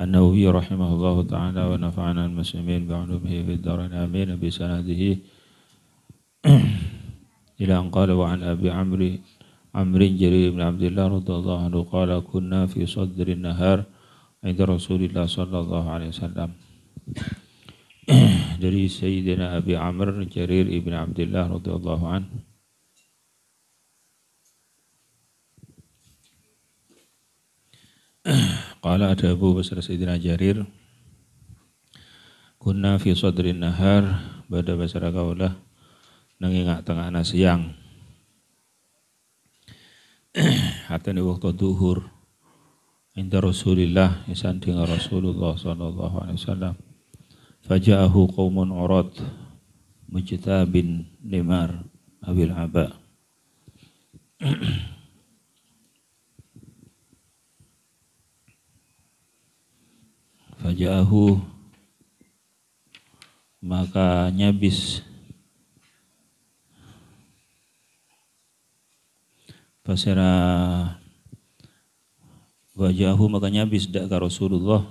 النووي رحمه الله تعالى ونفعنا المسلمين بعلومه في الدارين آمين بسنده إلى أن قال وعن أبي عمرو جرير بن عبد الله رضي الله عنه قال كنا في صدر النهار عند رسول الله صلى الله عليه وسلم. Dari Sayyidina Abi Amr Jarir ibn Abdullah radhiyallahu an. Qala ada Abu Basar Sayyidina Jarir kunna fi sadrin nahar pada basara kaulah nangingak tengah siang. Hatane waktu duhur inda Rasulillah isan dengan Rasulullah sallallahu alaihi wasallam. Faja'ahu qaumun urad mujtabin limar abil aba. Faja'ahu maka nyabis pasera wajahu maka nyabis dak ka Rasulullah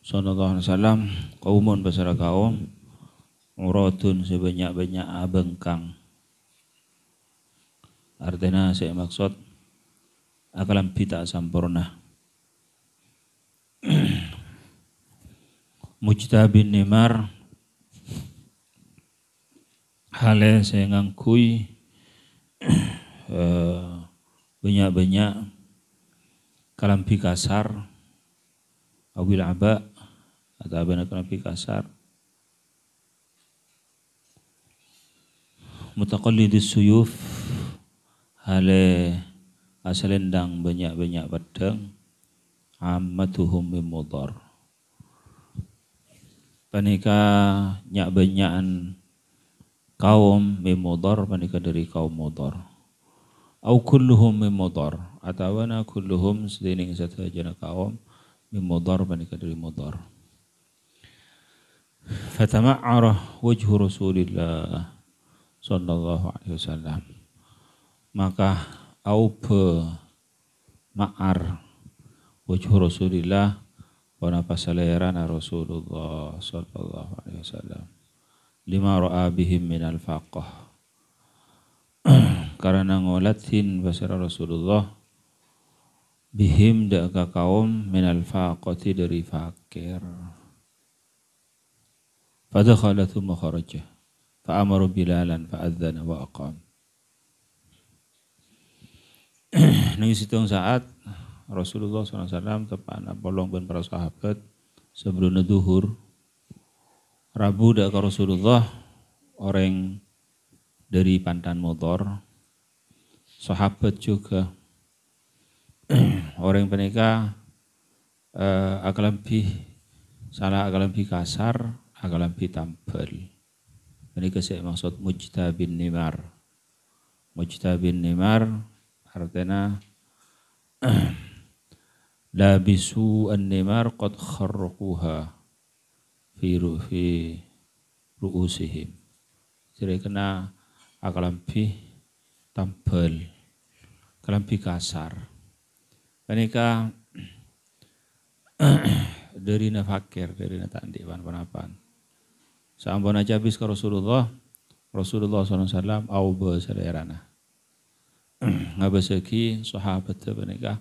sallallahu alaihi wasallam kaumun pasera kaum uratun sebanyak-banyak abengkang. Artinya saya maksud akalam pita sampurna. Mujtabin nimar hale saya ngangkui banyak-banyak kalampi kasar awil aba atau abana kalampi kasar mutaqallidis suyuf hale asalendang banyak-banyak pedang ammatuhum mimudar panika nyak banyakan kaum mimudar panika dari kaum mudar au kulluhum mimudar atawana kulluhum sedening satajana kaum mimudar panika dari mudar. Fatama'ara wajhu Rasulillah sallallahu alaihi wasallam. Maka aupe ma'ar wajhu Rasulillah wana pasalerana Rasulullah sallallahu alaihi wasallam. Lima ra'a bihim minal faqah. Karena ngolatin basara Rasulullah bihim da'ka kaum minal faqati dari fakir. Fadakhala thumma kharaja fa'amaru Bilalan fa'adzana wa aqam. Nang situng saat Rasulullah SAW tepana polong ben para sahabat sebelum duhur Rabu da'ka Rasulullah orang dari pantan motor sahabat juga orang penikah akalampi salah akalampi kasar akalampi tampil penikah saya maksud mujtabin nimar artinya labisu an-nimar qad kharraquha fi ru'usihim jadi kena akalampi tampil kalampi kasar panika dari nafakir dari natandi pan-panapan saambona cabis ke Rasulullah SAW au basalerana ngabasaki sahabat panika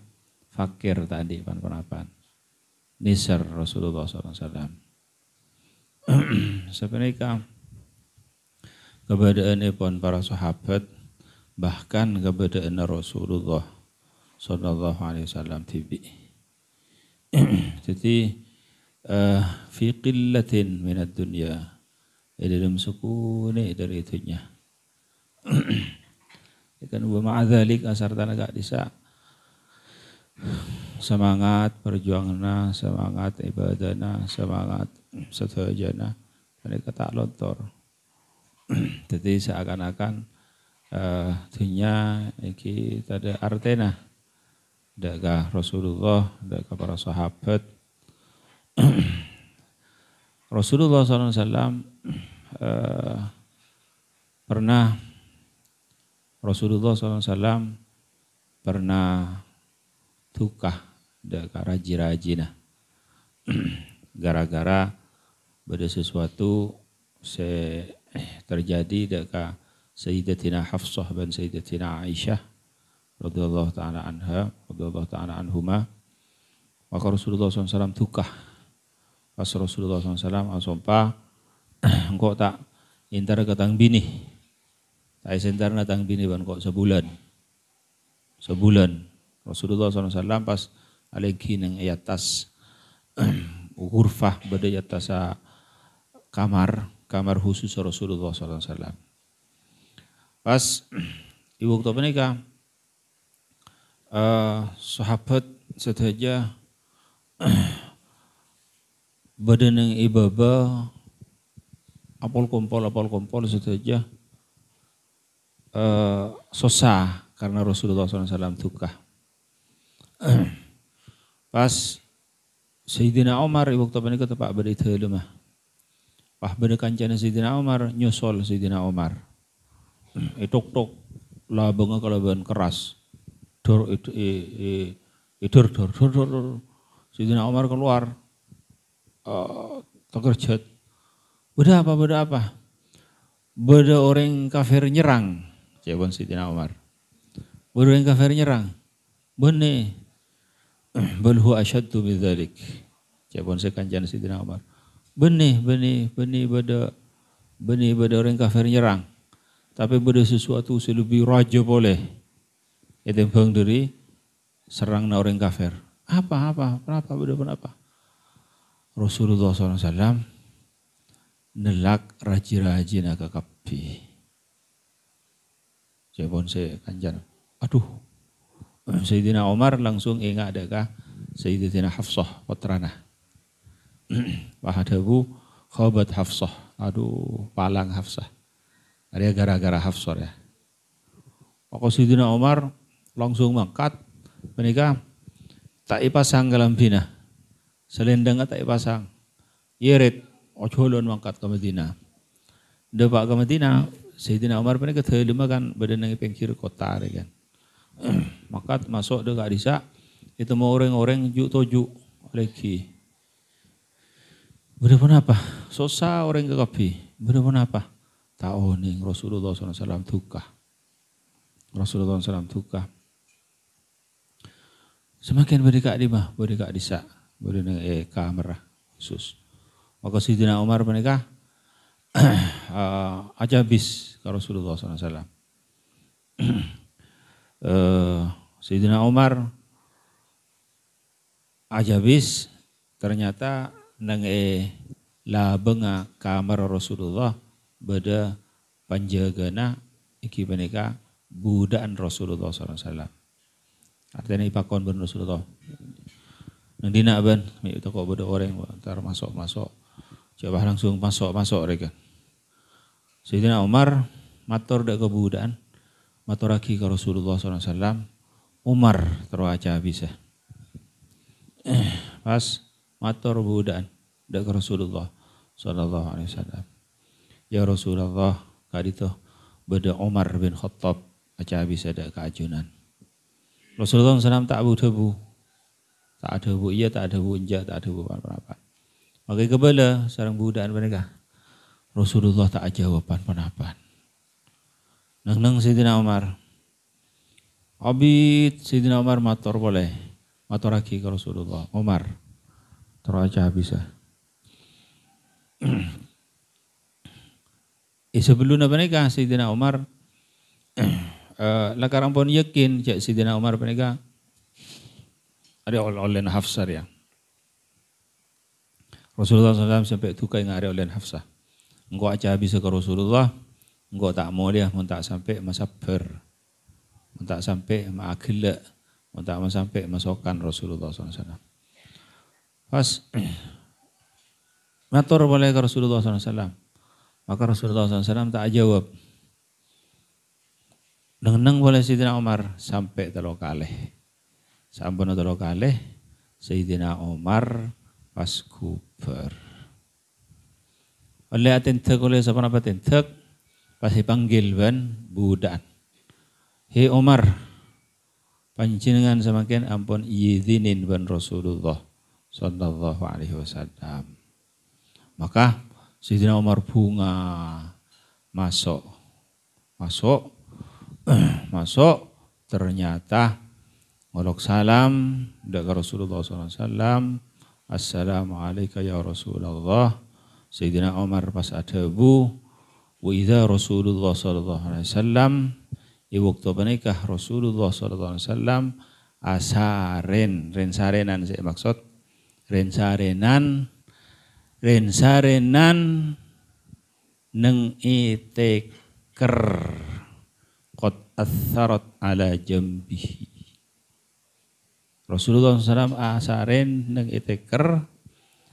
fakir tadi pan-panapan nisar Rasulullah SAW sepenika keberadaan pun para sahabat bahkan keberadaan Rasulullah sallallahu alaihi wasallam tibi. Jadi fi qillatin minad dunya dalam sukune dari itunya. Kan wa ma'adzalik asartana gak bisa semangat perjuanganna, semangat ibadahna, semangat setajana mereka tak lontor. Jadi seakan-akan dunia iki tada artena daga Rasulullah daga para sahabat Rasulullah SAW pernah tukah daga raji-rajina Gara-gara pada sesuatu terjadi dekat Sayyidatina Hafsah dan Sayyidatina Aisyah radhiyallahu taala anha, radhiyallahu taala anhuma. Maka Rasulullah SAW tukah. Pas Rasulullah SAW asompa engkau tak intar ketang bini. Tak sentar natang bini ban kok sebulan. Rasulullah SAW pas alegi nang atas ghurfah pada atas kamar khusus Rasulullah SAW. Pas ibu waktu menikah sahabat setaja badan yang ibaba apol kompol setaja sosa karena Rasulullah SAW tukah. Pas Sayyidina Umar ibu waktu menikah tepak beri telumah. Pah beda kancana Sayyidina Umar nyusul Sayyidina Umar. Tok lah benga kalaban keras. Dor. Sayyidina Umar keluar. Terkerjat. Beda apa? Beda orang kafir nyerang. Jawaban Sayyidina Umar. Beda orang kafir nyerang. Bene. Bal huwa asyaddu min dzalik. Jawaban kancana Sayyidina Umar. Benih beda orang kafir nyerang. Tapi beda sesuatu selebih raja boleh. Itu bang dari serang na orang kafir. Kenapa beda? Rasulullah SAW nelak raji-raji naga kapi. Jawaban saya kanjan. Aduh. Sayyidina Umar langsung ingat adakah Sayyidatina Hafsah putrana. Wahadabu khabat Hafsah. Aduh, palang Hafsah. Ada gara-gara Hafsah ya. Maka Sayyidina Umar langsung mangkat. Menikah tak ipasang dalam bina. Selendang tak ipasang. Yerit, ojolon mangkat ke Madinah. Depak ke Madinah, Sayyidina Umar menikah terlima kan badan yang pengkir kota kan. Maka masuk dekat desa, itu mau orang-orang juk lagi. Berapa apa? Sosa orang ke kapi. Berapa apa? Tahu nih Rasulullah SAW tukah. Rasulullah SAW tukah. Semakin berdekat di mah, berdekat di sa, berdekat kamera khusus. Maka Sayyidina Umar menikah ajabis ke Rasulullah SAW. Sayyidina Umar ajabis ternyata nang labenga kamar Rasulullah beda panjagana iki menika budaan Rasulullah SAW. Artinya ipakon ben Rasulullah. Nang dina ben itu kok beda orang ntar masuk. Coba langsung masuk mereka. Sayyidina Umar matur dak kebudaan matur lagi ke Rasulullah SAW. Umar terwaca bisa. Pas matur budaan dak ke Rasulullah sallallahu alaihi wasallam. Ya Rasulullah kadito beda Umar bin Khattab aca bisa dak keajunan. Rasulullah SAW tak abu debu. Tak ada bu iya, tak ada bu inja, tak ada bu apa-apa. Maka kebala sarang budaan mereka. Rasulullah tak jawaban penapan. Nang Sayyidina Umar. Abid Sayyidina Umar matur boleh. Matur lagi ke Rasulullah. Umar. Teraca bisa. Sebelum mereka Sayyidina Umar. Lakarang pun yakin Sayyidina Umar mereka. Ada oleh Hafsah ya. Rasulullah SAW sampai tukar dengan ada oleh Hafsah. Engkau aja bisa ke Rasulullah. Engkau tak mau dia. Mentak sampai masabar. Mentak sampai ma'akilak. Mentak sampai masokan Rasulullah SAW. Pas matur boleh ke Rasulullah SAW. Maka Rasulullah SAW tak jawab. Neng boleh Sayyidina Umar sampai telok kalih. Sampun telok kalih Sayyidina Umar pas kuber. Oleh atentek oleh siapa apa atentek pas dipanggil ban budan. Hei Umar panjenengan semakin ampun izinin ban Rasulullah sallallahu alaihi wasallam. Maka Sayyidina Umar bunga masuk ternyata ngolok salam dari Rasulullah SAW. Assalamualaikum ya Rasulullah. Sayyidina Umar pas adabu wa idza Rasulullah sallallahu alaihi wasallam waktu menikah Rasulullah sallallahu alaihi wasallam rensarenan saya maksud rensarenan neng iteker qad atharat ala jambihi. Rasulullah SAW asaren neng iteker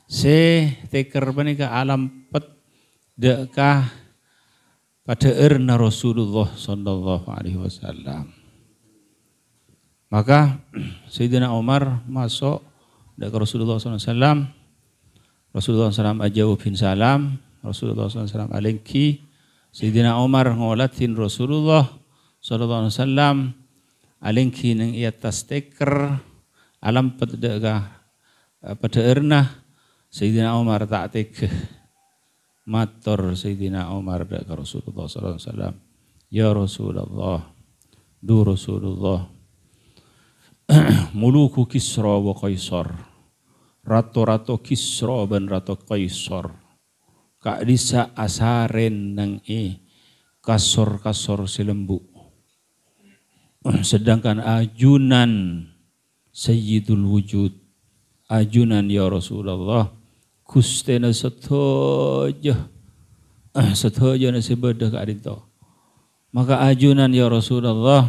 se teker menika alam pet dekah pada erna Rasulullah sallallahu alaihi wasallam. Maka Sayyidina Umar masuk ke Rasulullah SAW. Rasulullah SAW ajawabin salam. Rasulullah SAW alaihi. Sayyidina Umar ngolatin Rasulullah SAW alaihi nang ia tas teker alam pada erna. Sayyidina Umar tak teke matur Sayyidina Umar ke Rasulullah SAW. Ya Rasulullah, du Rasulullah, muluku Kisra wa Qaisar, ratu-ratu Kisra dan ratu Qaisar, kak disa asaren nang kasor-kasor silembu. Sedangkan ajunan Sayyidul Wujud, ajunan ya Rasulullah, kustena setoja nasibadah kak dito. Maka ajunan ya Rasulullah,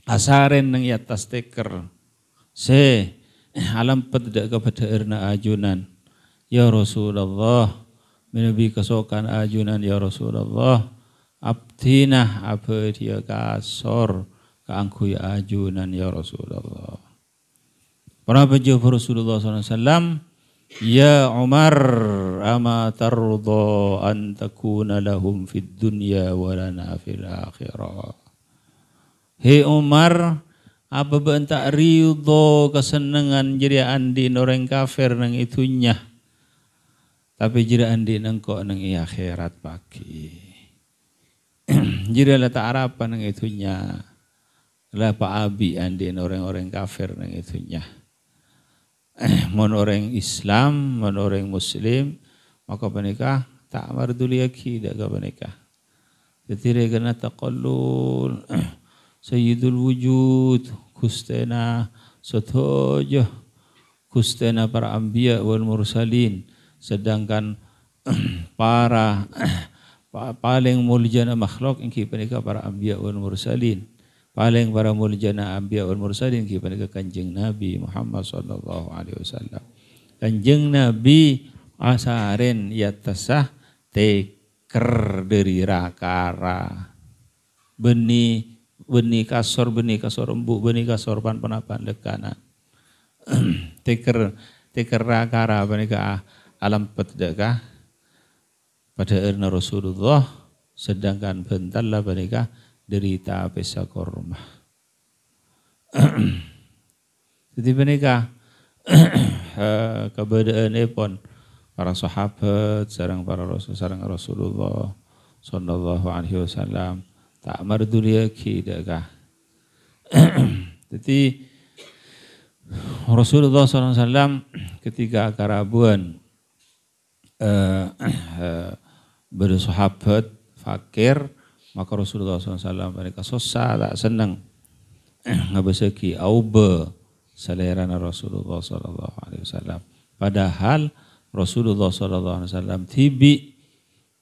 asaren nang atas teker se alam pada kepada erna ajunan ya Rasulullah menabi kesokan ajunan ya Rasulullah abdinah apa dia kasor keangku ya ajunan ya Rasulullah. Para penjawab Rasulullah SAW, ya Umar ama tarda an takuna lahum fid dunya wa lana fil akhirah. Hei Umar, apa bentak ridho kesenangan jadi andi orang kafir nang itunya. Tapi jadi andi nang kok nang akhirat pagi. Jadi lah tak harapan nang itunya. Lah pak abi andi orang-orang kafir nang itunya. Mon orang Islam, mon orang Muslim, maka penikah tak marduli lagi dak penikah. Jadi kena taqallul Sayyidul Wujud, kustena sotojo, kustena para anbiya wal mursalin. Sedangkan para paling muljana makhluk ingki penikah para anbiya wal mursalin. Paling para muljana anbiya wal mursalin ingki penikah Kanjeng Nabi Muhammad sallallahu alaihi wasallam. Kanjeng Nabi asaren yatasah teker dari rakara. Benih kasor embuk, benih kasor pan penapan dekana. teker rakara benika alam petdeka pada erna Rasulullah, sedangkan bentar lah benika derita pesa korma. Jadi benika keberadaan pun para sahabat sareng para rasul sareng Rasulullah sallallahu alaihi wasallam tak marduli lagi dah. Jadi Rasulullah SAW ketika karabuan bersahabat fakir, maka Rasulullah SAW mereka susah tak senang ngabeseki auba selera Rasulullah SAW. Padahal Rasulullah SAW tibi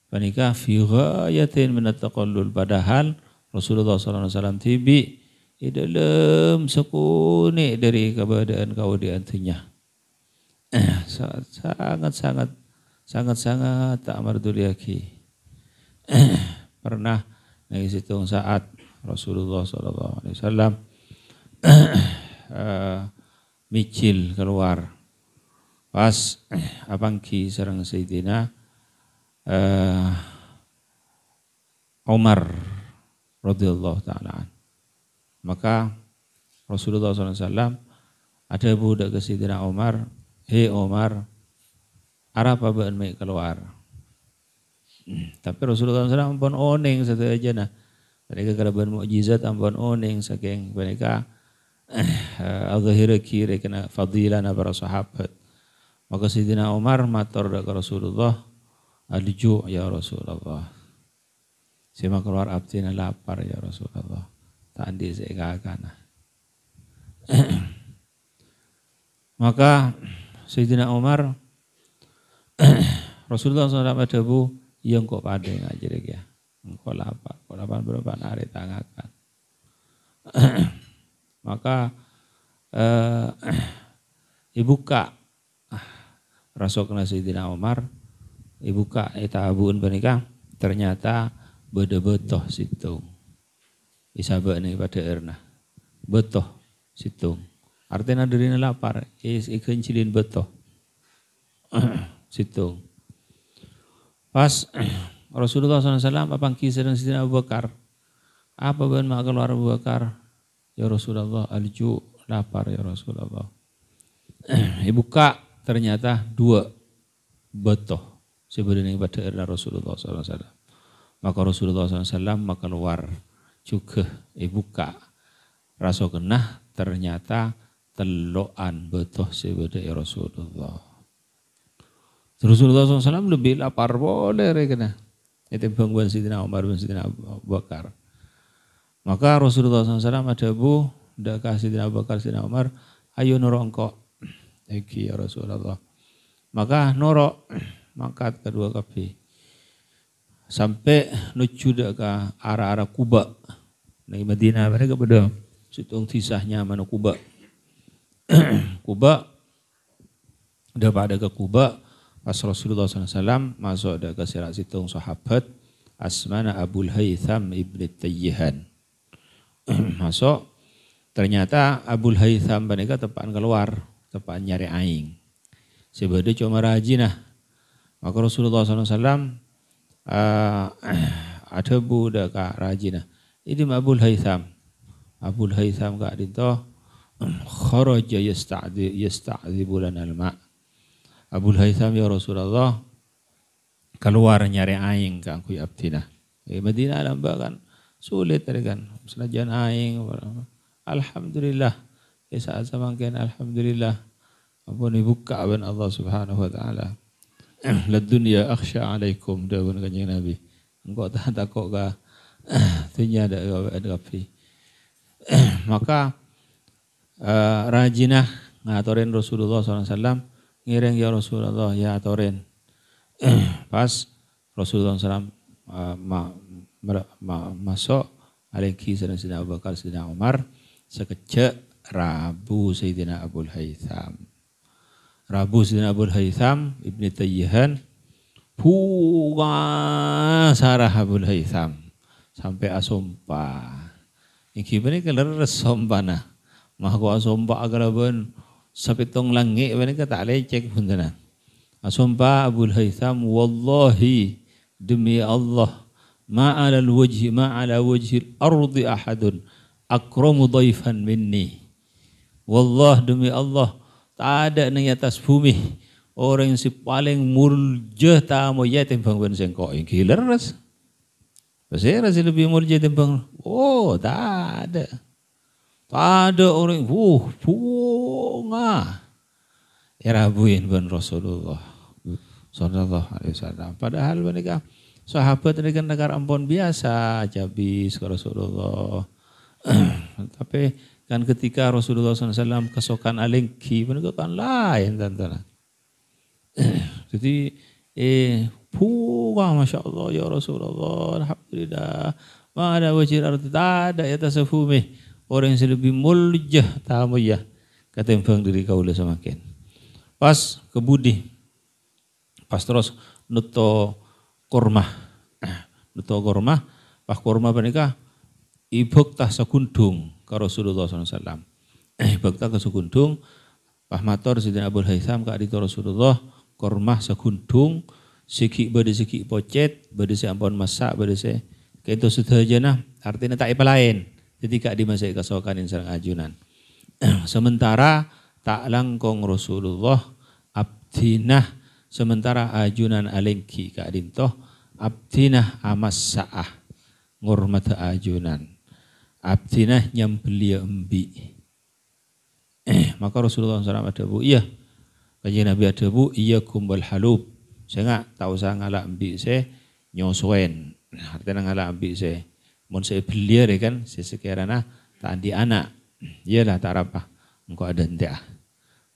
panika fi ghayatin min at-taqallul, padahal Rasulullah SAW tibi di dalam sekuni dari keberadaan kau di antunya. Sangat tak marduli lagi. Pernah di situ saat Rasulullah SAW micil keluar pas abangki sareng Sayyidina Umar radhiyallahu ta'ala. Maka Rasulullah SAW ada budak ke Sayyidina Umar, hei Umar, arah apa bahan mai keluar. Tapi Rasulullah SAW ampun oning satu aja nah. Mereka kalaban mukjizat ampun oning saking mereka al-zahira kiri kena fadilah na para sahabat. Maka Sayyidina Umar matur ke Rasulullah, alju ya Rasulullah. Sima keluar abdina lapar ya Rasulullah. Tadi saya kakana. Maka Sayyidina Umar Rasulullah SAW adabu yang kok pada ngajar ya. Engkau lapar berapa hari tangakan. Maka ibuka Rasulullah Sayyidina Umar ibuka itaabun pernikah ternyata beda-betoh situng. Isabak nih pada erna. Betoh situng. Artinya dirinya lapar. Ikan cilin betoh. Situng. Pas Rasulullah SAW apangki sedang Sayyidina Abu Bakar. Apa bahan mak keluar Abu Bakar? Ya Rasulullah alju lapar ya Rasulullah. Ibuka ternyata 2 betoh. Sebenarnya pada era Rasulullah SAW. Maka Rasulullah SAW maka keluar juga ibuka. Rasa kenah ternyata teloan betoh sebenarnya Rasulullah. Rasulullah SAW lebih lapar boleh kena. Itu bangguan Sayyidina Umar bin Sayyidina Abu Bakar. Maka Rasulullah SAW ada bu, dak kasih Sayyidina Abu Bakar Sayyidina Umar, ayo norok engkau. Eki ya Rasulullah. Maka norok mangkat kedua kapi. Sampai nuju dak ke arah-arah Kuba. Di Madinah mereka pada situng tisahnya mana Kuba. Kuba udah pada ke Kuba. Pas Rasulullah SAW masuk ke sirat situng sahabat Asmana Abul Haytham Ibn Tayyihan. Masuk ternyata Abul Haytham mereka tepat keluar, tepat nyari aing. Sebenarnya cuma rajinah. Maka Rasulullah SAW ada budak rajinah. Ini Abul Haytham. Abul Haytham kak dito kharaja yasta'dzibu lana al-ma'. Abul Haytham ya Rasulullah keluar nyari aing ke angkui abdina. Madinah lambak kan sulit tadi kan. Senajan aing. Alhamdulillah. Saat samangkin alhamdulillah. Ampun dibuka ben Allah Subhanahu wa taala. La dunya akhsha alaikum dawun kanjeng Nabi. Engkau tak takut ka dunia ada api. Maka rajinah ngatorin Rasulullah SAW ngiring ya Rasulullah ya atorin. Pas Rasulullah SAW masuk alaihi Sayyidina Abu Bakar Sayyidina Umar sekejap Rabu Sayyidina Abul Haytham. Rabu Sayyidina Abul Haytham Ibn Tayyihan puga sarah Abul Haytham sampai asompa. Iki bani keler sompana. Mahku asompa agaraban sapitong langi bani kata lecek punjana. Asompa Abul Haytham wallahi demi Allah ma'ala wajhi al-ardi ahadun akramu dhaifan minni. Wallah demi Allah tak ada di atas bumi orang yang si paling murjah tamu ya timbang ben sengkok gila ras. Pasir ras lebih murjah timbang. Oh, tak ada. Tak ada orang bunga. Irabuin ben Rasulullah sallallahu alaihi wasallam. Padahal mereka sahabat mereka negara ampun biasa jabis ke Rasulullah. Tapi kan ketika Rasulullah SAW kesokan alingki mereka kan lain tantana. Jadi pulang Masya Allah ya Rasulullah alhamdulillah ma ada wajir arti tak ada ya tasafumi orang yang lebih muljah tamu ya ketimbang diri kaula semakin. Pas kebudi pas terus nuto kurma pas kurma menikah ibuk tah sekundung ke Rasulullah SAW. Ibuk tah ke sekundung pas matur Sayyidina Abul Haytham ke adito Rasulullah kurma sekundung siki bade siki pocet bade se ampun masak bade se kaitu sedajana artinya tak apa lain ketika dimasak kesokanin sareng ajunan. Sementara tak langkong Rasulullah abdinah sementara ajunan alengki kadintoh abdinah amas saah ngurmat ajunan abdinah nyambeli embi. Maka Rasulullah SAW ada bu, iya kajian Nabi ada bu, iya kumbal halub. Saya nggak tahu saya ngalak embi saya nyosuen. Artinya ngalak embi saya. Mun saya beli ya kan, saya sekiranya tak di anak. Iyalah tak apa, engkau ada entek.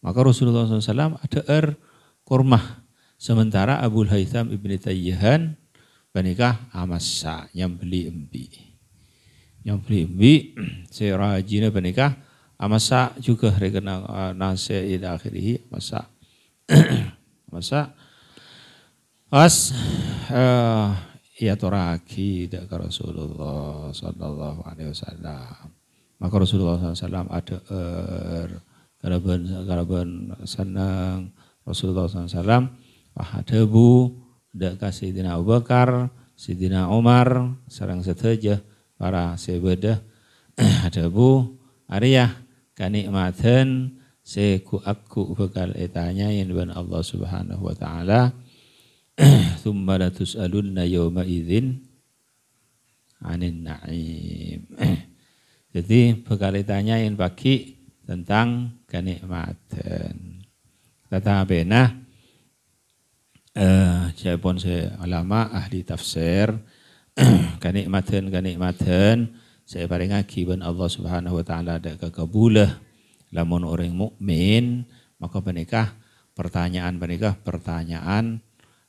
Maka Rasulullah SAW ada kurmah. Sementara Abu Haytham ibn Tayyihan menikah amasa yang beli embi. Yang beli embi, saya rajinnya menikah amasa juga rekena nasi ila akhirih masa. Masa as ya toraki dak Rasulullah sallallahu alaihi wasallam. Maka Rasulullah SAW ada karaban senang Rasulullah SAW ada bu dak kasih Sidina Abu Bakar, Sidina Umar, sareng sedaja para sahabat ada bu Ariyah kanikmatan seku aku bakal etanya yang dengan Allah Subhanahu wa taala. Tsumma la tus'alunna yawma idzin 'anin na'im. Jadi bakal ditanyain bagi tentang kenikmatan. Tetapi siapapun saya ulama ahli tafsir kenikmatan saya paling akibat Allah Subhanahu wa taala ada kekabulah lamun orang mukmin maka pertanyaan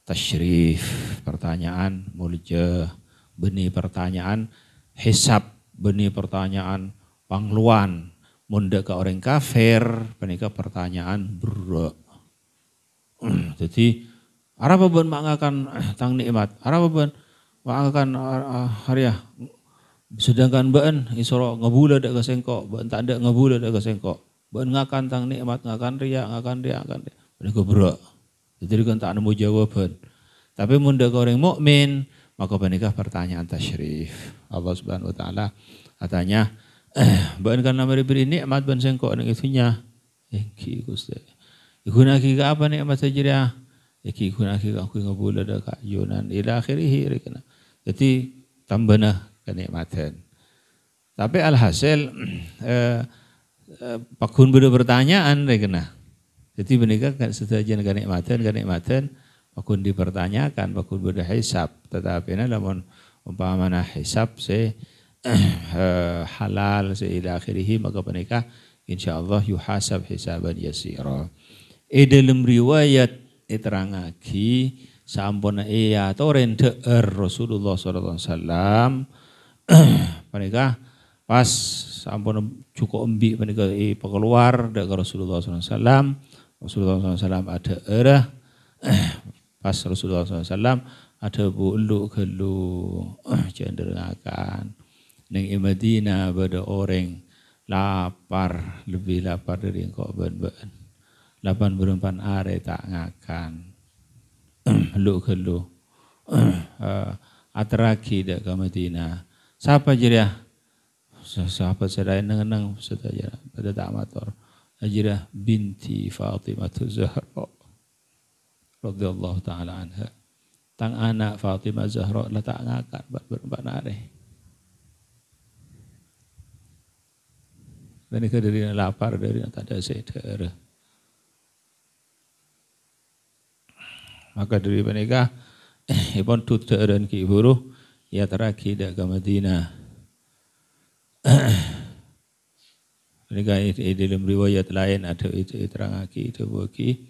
tasyrif, pertanyaan muljah, benih pertanyaan hisab, benih pertanyaan pangluan, munda ke orang kafir, menikah pertanyaan berat. Jadi, apa ben mengakan tang nikmat, apa ben mengakan hariah, sedangkan ben isoro ngebula dak kesengkok, ben tak ada ngebula dak kesengkok, ben ngakan tang nikmat, ngakan riak, menikah berat. Jadi kan tak nemu jawaban. Tapi munda ke orang mukmin maka menikah pertanyaan tasyrif. Allah Subhanahu wa taala katanya ban kan namari beri nikmat ban sengkok ning itunya. Iki Gusti. Igunaki ka apa nikmat saja iki gunaki aku ngabula da kayunan ila akhirih rekena. Jadi tambahna kenikmatan. Tapi alhasil pakun beda pertanyaan rekena. Jadi menikah sesajen kenikmatan pakun dipertanyakan, pakun beda hisab. Tetapi namun umpamana hisab halal ila akhirih maka menikah insyaallah yuhasab hisaban yasira. Dalam riwayat terangaki sampun iya toren Rasulullah sallallahu alaihi wasallam menikah pas sampun cukup embi menikah keluar dari Rasulullah sallallahu alaihi wasallam. Rasulullah SAW ada erah, pas Rasulullah SAW ada bulu gelu cenderungakan. Neng Madinah pada orang lapar, lebih lapar dari engkau ben-ben. 84 hari tak ngakan. Lu gelu atraki dak ke Madinah. Siapa jadi sahabat saya neng saja pada tak matur. Ajrah binti Fatimah Zahra radhiyallahu taala anha. Tang anak Fatimah Zahra la tak ngakan berempat hari. Mereka dari lapar dari tak ada sedar. Maka dari mereka ipon tuteran ki buruh ya teraki dak ke Madinah. Mereka dalam riwayat lain ada itu terangaki itu bagi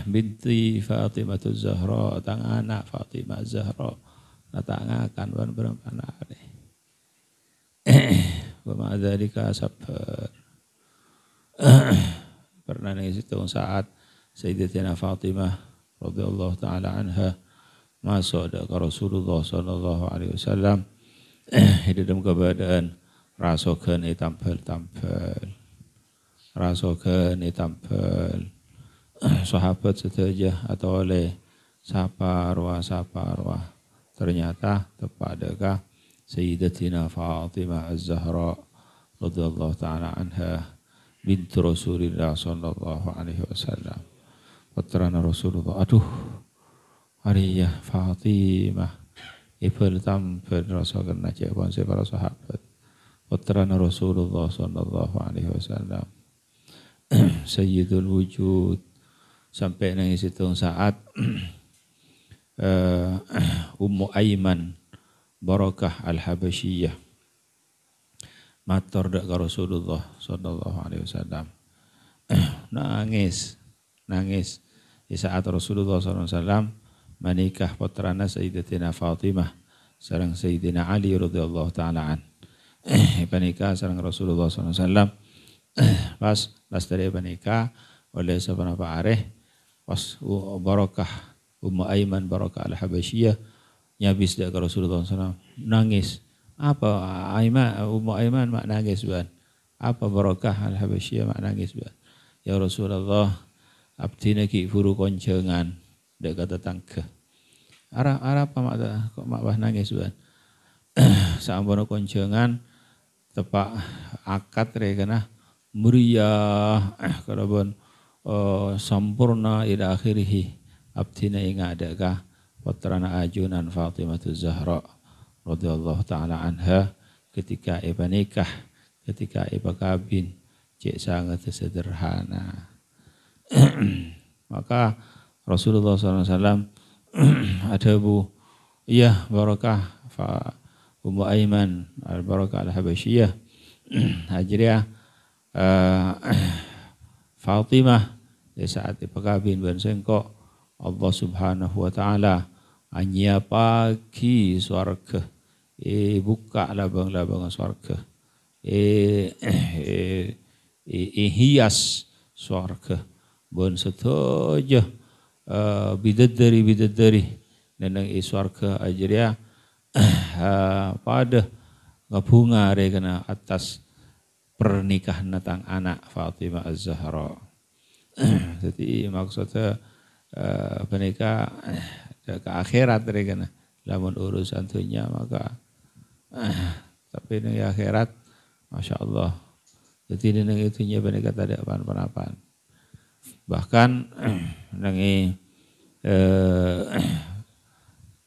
binti Fatimah Zahra tang anak Fatimah Zahra natangakan berapa hari. Wa ma dzalika sabar. Pernah nih situ saat Sayyidatina Fatimah radhiyallahu taala anha masuk ke Rasulullah sallallahu alaihi wasallam dalam keadaan rasokan tampil. Rasokan tampil. Sahabat sedaja atau oleh saparwa. Ternyata tepadakah Sayyidatina Fatimah Az-Zahra radhiyallahu ta'ala anha bintu Rasulullah sallallahu alaihi wasallam. putrana Rasulullah. Aduh, hari ya Fatimah. Ibal tampil rasa kena jawab para sahabat. Putrana Rasulullah sallallahu alaihi wasallam. Sayyidul wujud. Sampai nang situng saat Ummu Aiman Barakah Al-Habasyiyah matur dak Rasulullah sallallahu alaihi wasallam. Nangis di saat Rasulullah sallallahu alaihi wasallam menikah putrana Sayyidatina Fatimah sareng Sayyidina Ali radhiyallahu taala an. Menikah sareng Rasulullah sallallahu alaihi wasallam. Pas dari menikah oleh sahabat areh pas Barakah Ummu Aiman Barakah Al-Habasyiyah nyabis dak Rasulullah sallallahu alaihi wasallam nangis. Apa Ummu Aiman mak nangis ban? Apa Barakah Al-Habasyiyah mak nangis ban? Ya Rasulullah, abdi ki furu koncengan dek kata tangke. Arah apa mak kok mak bah nangis ban? Saambono koncengan tepak akad rekana meriah kalabon sampurna ila akhirih abdina inga adakah putrana ajunan Fatimah Zahra radhiyallahu taala anha ketika iba nikah, ketika iba kabin, cek sangat sederhana. Maka Rasulullah SAW ada Barakah Ummu Aiman Al-Barakah Al-Habasyiyah Hajriah Fatimah di saat iba kabin ban sengkok Allah Subhanahu wa taala hanya pagi swarga buka labang-labang swarga hias swarga bon setojo bidadari nenang swarga ajria pada ngabunga rekana atas pernikahan natang anak Fatimah Az-Zahra. Jadi maksudnya menikah ke akhirat rekana lamun urusan dunia maka tapi di akhirat Masya Allah jadi di itunya menikah tak ada apa-apa bahkan nangi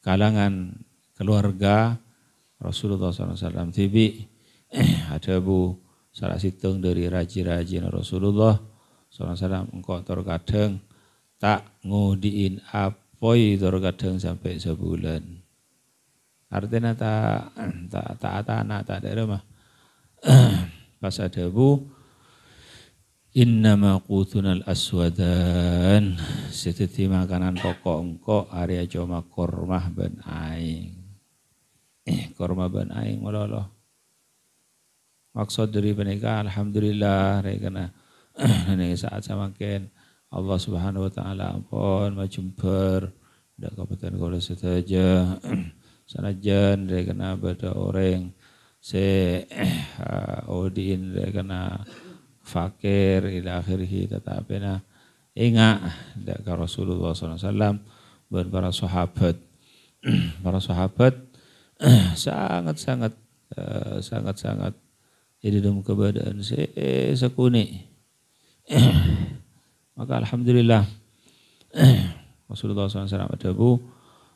kalangan keluarga Rasulullah SAW tibi ada salah situng dari raji-raji Rasulullah SAW engkau terkadang tak ngudiin apoi terkadang sampai sebulan. Artinya tak anak tak ada rumah. Pas ada innama qutunal aswadan seteti makanan pokok engkau area cuma kormah ban aing. Kormah ban aing wallah. Maksud dari menikah alhamdulillah rekana ini saat samakin Allah Subhanahu wa taala ampun majumper dak kabupaten kula setaja sanajan rekana bada orang se odin rekana fakir ila akhirih tetapena ingat dak Rasulullah sallallahu alaihi wasallam dan para sahabat sangat jadi dalam keadaan sekuni. Maka alhamdulillah Rasulullah SAW adabu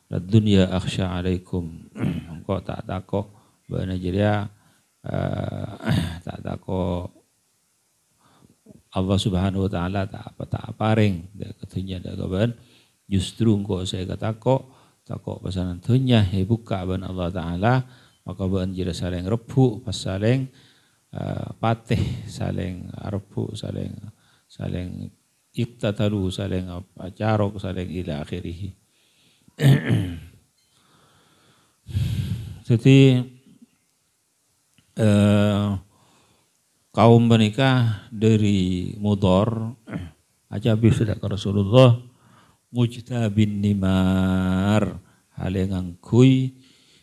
dunia akhsha alaikum engkau tak takok bahwa Nigeria tak takok Allah Subhanahu wa taala tak paring ketunya dak kaban justru engkau saya takok pesanan dunia buka ban Allah taala maka ban jira saling rebu pas saling patih saling rebu saling iktatalu saling acarok saling ila akhirih. Jadi kaum menikah dari Mudhar aja bisa ke Rasulullah mujtabin nimar halengang kui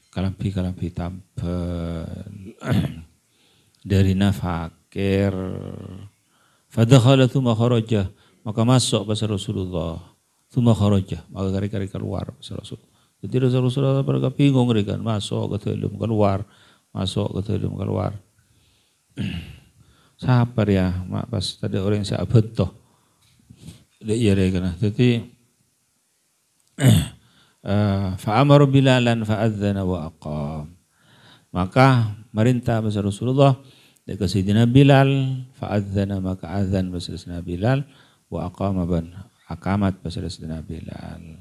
kalampi tampel dari nafakir fadakhala thumma kharaja maka masuk pasal Rasulullah thumma kharaja maka kari-kari keluar pasal Rasulullah. Jadi Rasulullah mereka bingung kan masuk ke dalam keluar masuk ke dalam keluar. Sabar ya mak pas tadi orang sahabat toh iya kena. Jadi fa'amar Bilalan fa'adzana wa aqam. Maka merintah besar Rasulullah dekat Sayyidina Bilal fa'adzana maka azan besar Sayyidina Bilal wa aqama ban akamat besar Sayyidina Bilal.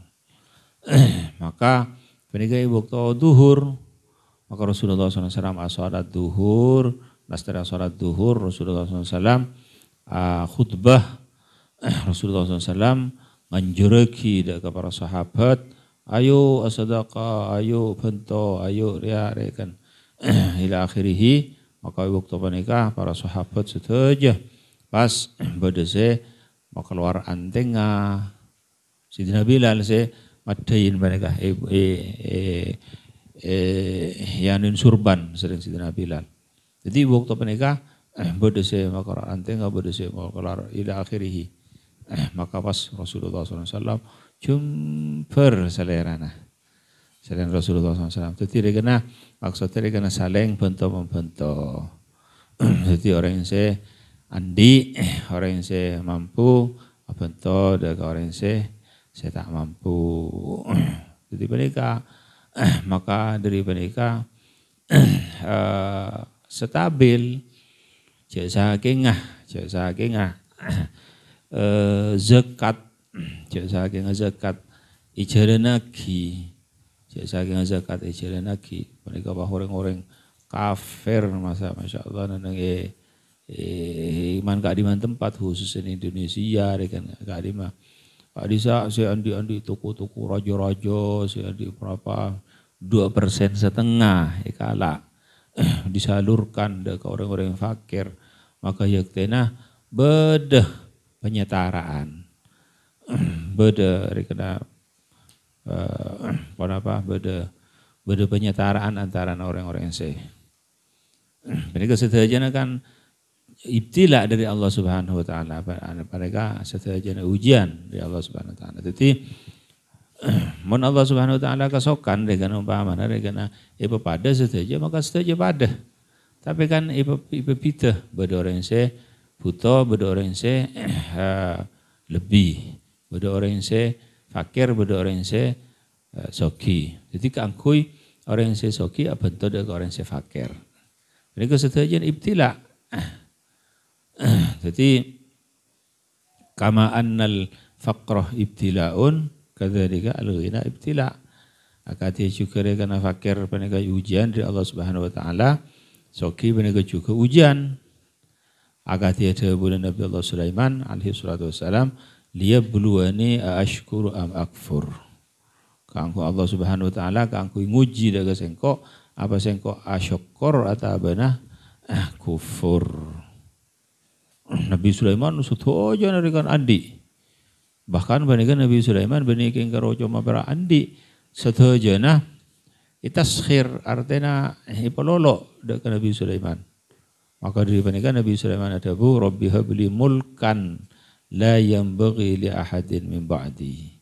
Maka penigai waktu duhur maka Rasulullah SAW asalat duhur nastara salat duhur Rasulullah SAW khutbah Rasulullah SAW nganjureki dekat para sahabat ayo asadaqah ayo bento ayo riarekan ila akhirih maka waktu panikah para sahabat setuju pas bedese mau keluar antenga Sayyidina Bilal se madain panikah yanin surban sering Sayyidina Bilal. Jadi waktu panikah bedese mau keluar antenga bedese mau keluar ila akhirih maka pas Rasulullah SAW jumper selerana. Selain Rasulullah SAW. Jadi kena maksudnya kena saling bento-membento. Jadi orang yang saya andi, orang yang saya mampu, bento dengan orang yang saya tak mampu. Jadi menikah, maka dari menikah stabil, jasa kengah, zakat, jasa kengah zakat, ijaranaki. Saking zakat ejelen lagi mereka bahwa orang-orang kafir masya Allah nang iman keadiman tempat khusus di Indonesia rekan keadiman Adisa saya andi toko-toko raja-raja saya andi berapa 2% setengah kalah disalurkan ke orang-orang fakir maka yaktena beda penyetaraan beda rekena beda penyetaraan antara orang-orang yang saya. Mereka seterusnya kan ibtila dari Allah Subhanahu Wa Taala. Mereka seterusnya ujian dari Allah Subhanahu Wa Taala. Jadi, mun Allah Subhanahu Wa Taala kasokan dengan umpamanya dengan ibu pada seterusnya maka seterusnya pada. Tapi kan ibu pita beda orang yang saya buta, beda orang yang saya lebih, beda orang yang saya fakir beda orang yang saya soki. Jadi keangkui orang yang saya soki apa bentuk dari orang yang saya fakir. Mereka setuju ibtila. Jadi kama annal faqrah ibtilaun kadzalika al-ghina ibtila. Akati syukur karena fakir mereka ujian dari Allah Subhanahu wa taala, soki mereka juga ujian. Akati ada bulan Nabi Allah Sulaiman alaihi salatu wassalam liyabluwani ashkuru am akfur. Kangku Allah Subhanahu wa taala kangku nguji daga sengko apa sengko asyukur atau abana kufur. Nabi Sulaiman sutojo narikan andi. Bahkan banikan Nabi Sulaiman banikan karo cuma para andi setojana itaskhir artena ipololo daga Nabi Sulaiman. Maka dari banikan Nabi Sulaiman ada bu Rabbi habli mulkan la yanbaghi li ahadin min ba'di.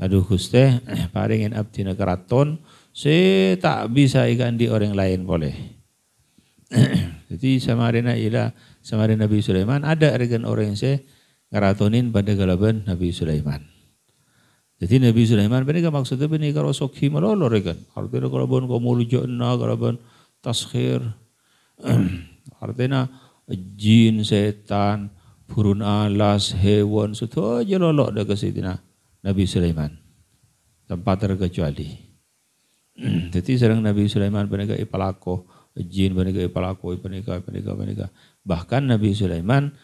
Aduh Gusti, paringin abdi keraton, saya tak bisa ikan di orang lain boleh. Jadi samarina Nabi Sulaiman ada rekan orang yang saya ngeratonin pada galaban Nabi Sulaiman. Jadi Nabi Sulaiman mereka maksudnya ini kalau sokhi malolo rekan. Artinya galaban kamu lujana, galaban taskhir, artinya jin, setan, burun alas, hewan, sudah aja lolok dah kesidina Nabi Sulaiman. Tempat terkecuali. Jadi serang Nabi Sulaiman mereka ipalako, jin mereka ipalako, mereka. Bahkan Nabi Sulaiman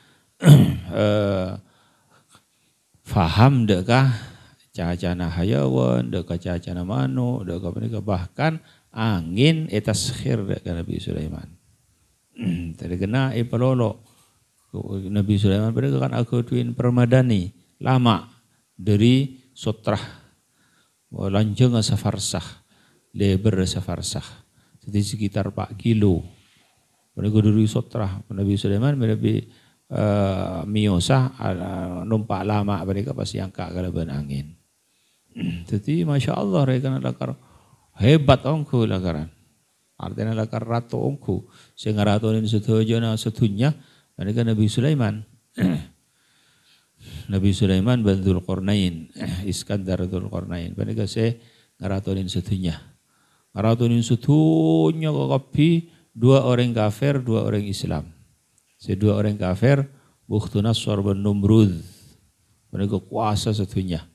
faham dekah cacana hayawan, dekah cacana manu, dekah mereka bahkan angin etaskhir dekah Nabi Sulaiman. Terkena ipalolo. Nabi Sulaiman mereka kan akutuin permadani lama dari sotrah lanjeng safarsah lebar safarsah jadi sekitar 4 kilo mereka dari sotrah Nabi Sulaiman mereka miosah numpak lama mereka pasti angkat galaban angin jadi Masya Allah mereka lakar hebat ongku lakaran artinya lakar ratu ongku sehingga ratunin setujuan setunya mereka Nabi Sulaiman Nabi Sulaiman bin Dzulqarnain, Iskandar Dzulqarnain. Panika se ngaratonin setunya. Ngaratonin setunya kapi dua orang kafir, dua orang Islam. Dua orang kafir, Bukhtunaswar bin Numrud. Panika kuasa setunya.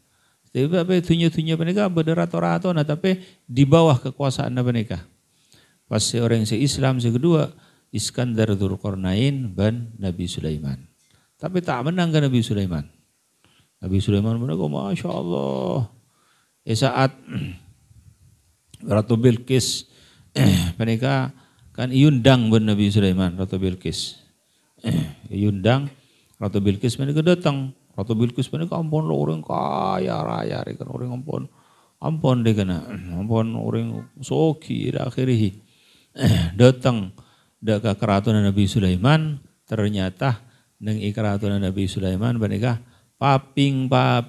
Tapi tunya-tunya panika berderato-rato, tapi di bawah kekuasaan mereka. Pas orang se-Islam kedua, Iskandar Dzulqarnain bin Nabi Sulaiman. Tapi tak menang ke Nabi Sulaiman. Nabi Sulaiman mereka, Masya Allah. Saat Ratu Bilqis, mereka kan iundang ben Nabi Sulaiman, Ratu Bilqis. Iundang, Ratu Bilqis mereka datang. Ratu Bilqis mereka ampun orang kaya raya, kan orang ampun dia kena, ampun orang soki akhirnya. Datang ke kerajaan Nabi Sulaiman, ternyata neng ikratunan Nabi Sulaiman mereka paping mereka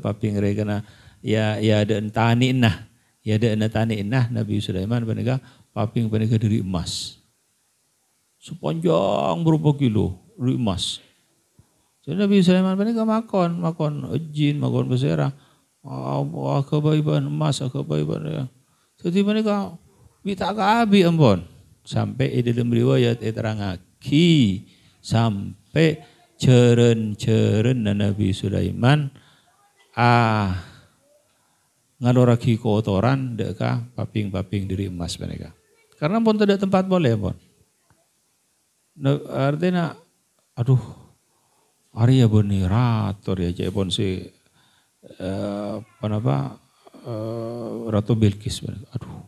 paping mereka ya ada tani nah Nabi Sulaiman mereka paping mereka dari emas sepanjang berapa kilo dari emas. Jadi Nabi Sulaiman mereka makan jin makan bersera kebaikan emas kebaikan ya. Jadi mereka minta kabi ampun sampai di dalam riwayat terangaki sampai ceren Nabi Sulaiman ngaloraki kotoran deka paping dari emas mereka. Karena pun tidak tempat boleh pun. Artinya aduh Arya benerator ya cek pun si Ratu Bilqis. Aduh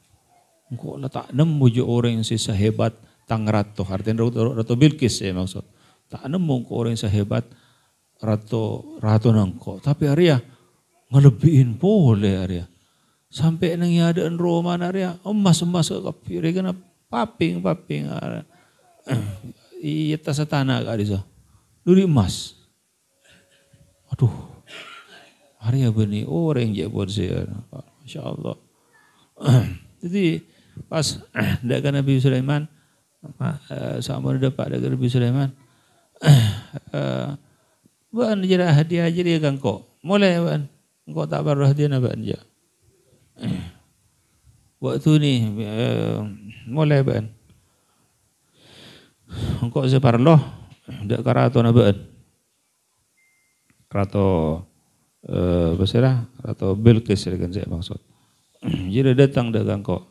engkau tak nemu je orang si sehebat Tangrat tuh artinya Ratu Bilqis ya maksud. Tak nemu ke orang sehebat ratu nangko. Tapi Arya ngelebihin boleh Arya. Sampai nang adaan Roman Arya emas ke kapir kena paping. Iya tas tanah kak disa. Duri emas. Aduh. Arya benih orang je buat saya. Masya Allah. Jadi pas dakan Nabi Sulaiman sama dapat dari Nabi Sulaiman. Bukan jadi hadiah aja dia kan kok. Mulai bukan. Kok tak baru hadiah nak aja. Waktu ni mulai bukan. Kok separloh dak karato nak bukan. Karato besera atau Bilqis kan saya maksud. Jadi datang dak kan kok.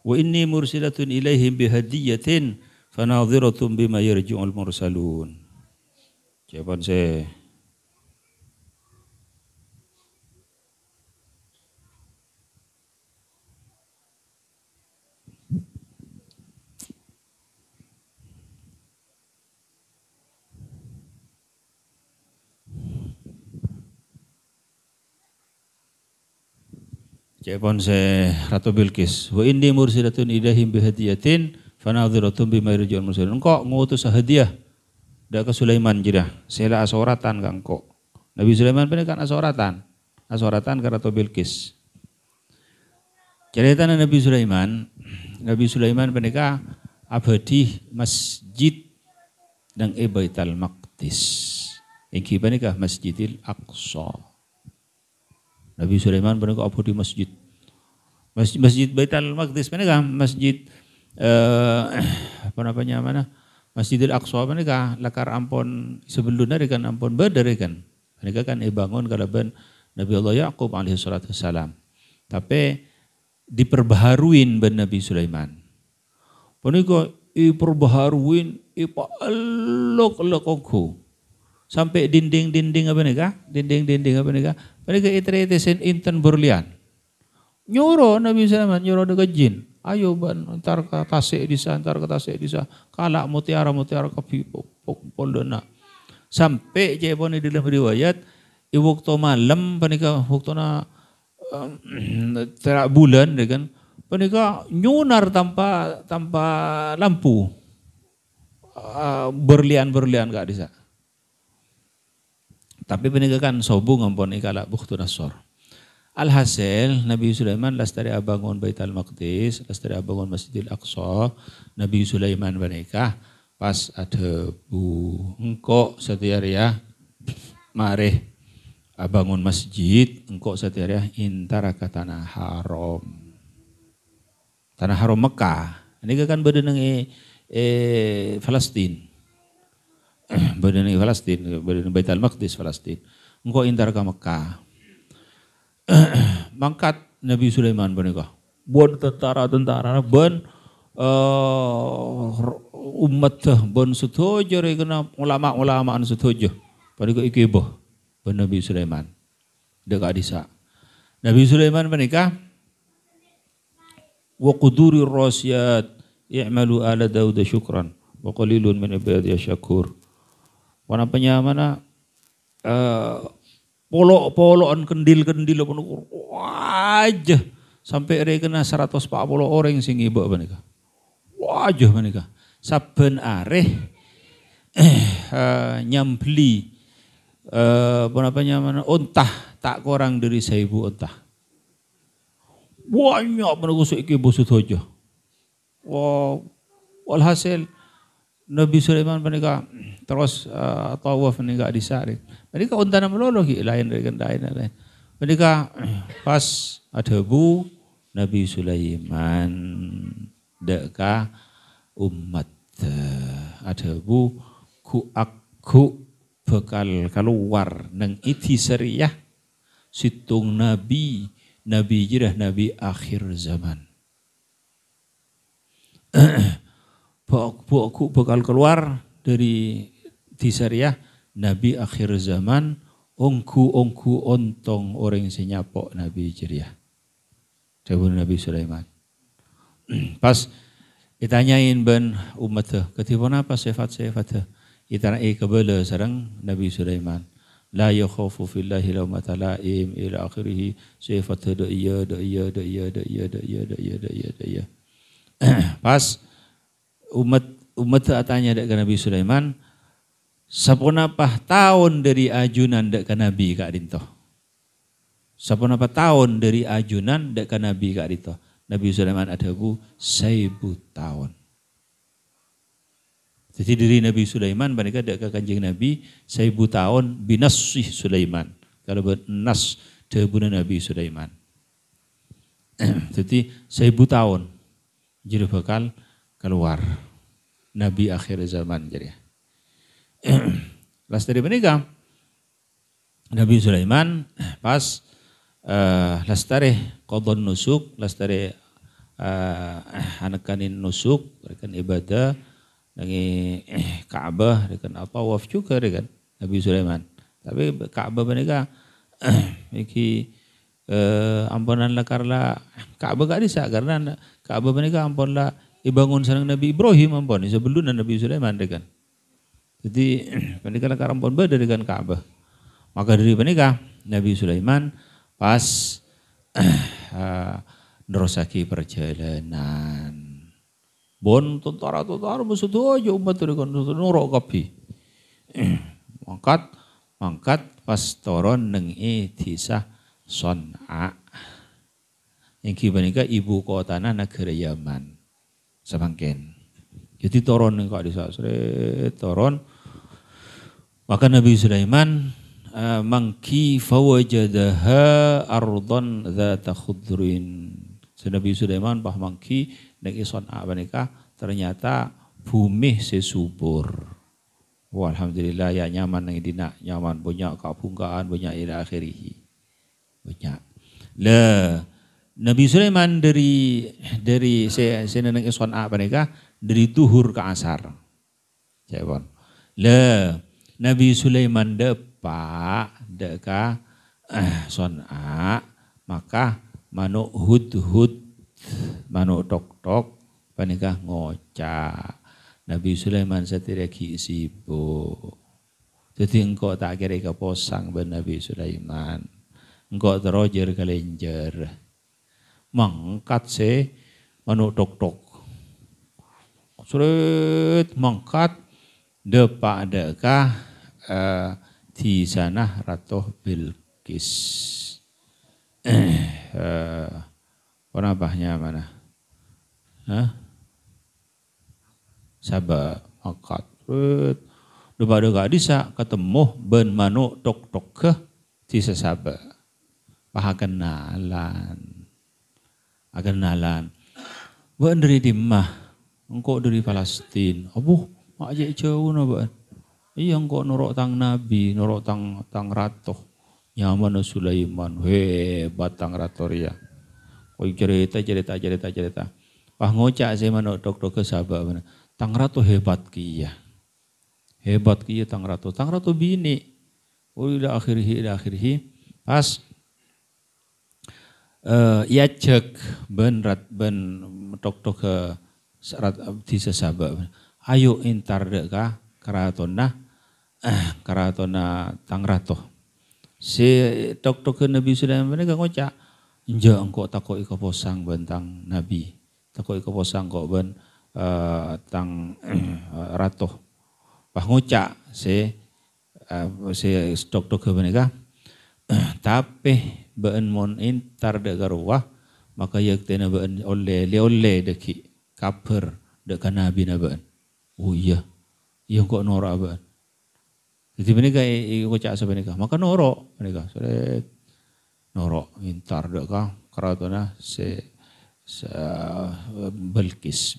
Wa inni mursilatun ilaihim bihadiyatin fanadhiratun bima yarji'ul mursalun. Jawaban saya Jawaban saya Ratu Bilqis. Wa inni mursilatun ilaihim bihadiyatin fanadhiratun bima yarji'ul mursalun. Engkau ngutus hadiah dak ke Sulaiman jidah. Sela asoratan kang kok. Nabi Sulaiman pun kan asoratan. Asoratan ke Ratu Bilqis. Cerita Nabi Sulaiman menika abadi masjid dan Baitul Maqdis. Iki menika Masjidil Aqsa. Nabi Sulaiman menika abadi masjid. Masjid Baitul Maqdis menika masjid Masjidil Aqsa menika lakar ampun sebelumnya kan ampun Badar kan. Menika kan bangun kalaban Nabi Allah Yaqub alaihi salatu wassalam. Tapi diperbaharuin ben Nabi Sulaiman. Punika iperbaharuin ipalok-lokku. Sampai dinding-dinding apa nika? Dinding-dinding apa nika? Mereka ite-ite inten berlian. Nyuruh Nabi Sulaiman nyuruh dekat jin. Ayo ban antar ke tasik disa, kalak mutiara kapi poldona. Sampai jepon di dalam riwayat waktu malam panika waktu na terak bulan kan Penika nyunar tanpa lampu. Berlian-berlian gak bisa. Tapi penika kan sobung ampun ikala buktu nasor. Alhasil Nabi Sulaiman lastari abangun Baitul Maqdis, lastari abangun Masjidil Aqsa, Nabi Sulaiman menikah pas ada bu engkau setiaria mare abangun masjid engkau setiaria intara ke tanah haram. Tanah haram Mekah. Ini kan berdenang Palestina. Berdenang Palestina, berdenang Baitul Maqdis Palestina. Engkau intara ke Mekah. Mangkat Nabi Sulaiman menikah. Bon tentara-tentara bon umat bon setuju kena ulama-ulama setuju. Padahal iki boh bon Nabi Sulaiman. Dekat disa. Nabi Sulaiman menikah. Wa qudurir rasiyat i'malu ala Daud syukran wa qalilun min ibadiy syakur. Wana penyamana polok-polokan kendil-kendil wajah sampai rekena 140 orang sing ibu menika. Wajah menika. Saben areh nyambeli untah tak kurang dari 1000 untah. Banyak menika iki bosut aja. Walhasil Nabi Sulaiman menika terus tawaf menika di Sa'ri. Menika untana melolo lain lain. Menika pas ada bu Nabi Sulaiman deka umat ada bu ku aku bekal keluar nang iti seriah situng nabi jirah nabi akhir zaman. Aku bakal keluar dari disariah Nabi akhir zaman ongku ontong orang senyapok Nabi jeriah. Dawuh Nabi Sulaiman. Pas ditanyain ben umat ketipun apa sifat-sifatnya. Itanai kebala sareng Nabi Sulaiman. La yakhafu fillahi lawmata laim ila akhirih sifat da iya. Pas umat tanya dek ke Nabi Sulaiman, sapunapah tahun dari ajunan dek ke Nabi Kak Dinto. Sapunapah tahun dari ajunan dek ke Nabi Kak Dinto. Nabi Sulaiman ada 1000 tahun. Jadi dari Nabi Sulaiman mereka dek ke kanjeng Nabi 1000 tahun binasih Sulaiman. Kalau bernas debuna Nabi Sulaiman. Jadi 1000 tahun jadi bakal keluar Nabi akhir zaman jadi. Las dari menikah Nabi Sulaiman pas lastare qadon nusuk, lastare anakanin nusuk, rekan ibadah lagi Ka'bah rekan tawaf juga rekan Nabi Sulaiman. Tapi Ka'bah menikah iki ampunan lah karena Ka'bah gak bisa karena Ka'bah menikah ampun lah dibangun sareng Nabi Ibrahim ampun sebelum Nabi Sulaiman kan. Jadi menikah lah karena ampun beda dengan Ka'bah. Maka dari menikah Nabi Sulaiman pas nerosaki perjalanan. Bon tentara musuh aja umat dengan nurok kapi. Mangkat pas toron neng desa Son'a. Yang kibanika ibu kotana negara Yaman. Semangkin. Jadi toron neng kak desa toron. Maka Nabi Sulaiman mangki fawajadaha ardon dzata khudrin. Nabi Sulaiman bah mangki neng Son'a menika ternyata bumi sesubur. Wah, alhamdulillah ya nyaman nang dina nyaman banyak kabungkaan banyak ila akhirih. Banyak. Lah Nabi Sulaiman dari seneneng Son'a menika dari tuhur ke asar. Jawab. Lah Nabi Sulaiman deka Son'a maka manuk hud manuk tok panikah ngocak. Nabi Sulaiman satiraki sibuk. Jadi engkau tak kira keposang ben Nabi Sulaiman. Engkau terojer kelenjer. Mangkat manuk tok-tok. Sulit mangkat depak dekah di sana Ratu Bilqis. Penabahnya mana? Sabak mangkat. Depak dekah disa ketemu ben manuk tok-tok ke di sesabak. Pahakenalan. Akenalan. Ben dari Dimah. Engkau dari Palestina, abuh mak je jauh na ba? Iya engkau norok tang Nabi, norok tang ratoh, nyaman Sulaiman, hebat tang ratoria. Koi cerita. Pah ngocak saya mana dok ke sahabat mana, tang ratoh hebat kia tang ratoh bini. Udah akhirhi, pas ia cek ben dok ke serat di sesabak. Ayo intar deka karatona tang ratoh. Si tok Nabi Sulaiman mereka ngocak. Inja engkau takoi keposang bentang Nabi. Takoi keposang kok ben tang ratoh. Pah ngocak si tok mereka. Tapi ben mon intar deka ruah maka yak tena ben oleh deki. Kaper dekat Nabi naban. Oh iya kok norak ban. Jadi mereka ucap sebenarnya, maka norok mereka, sudah norok intar dekat keratona Bilqis.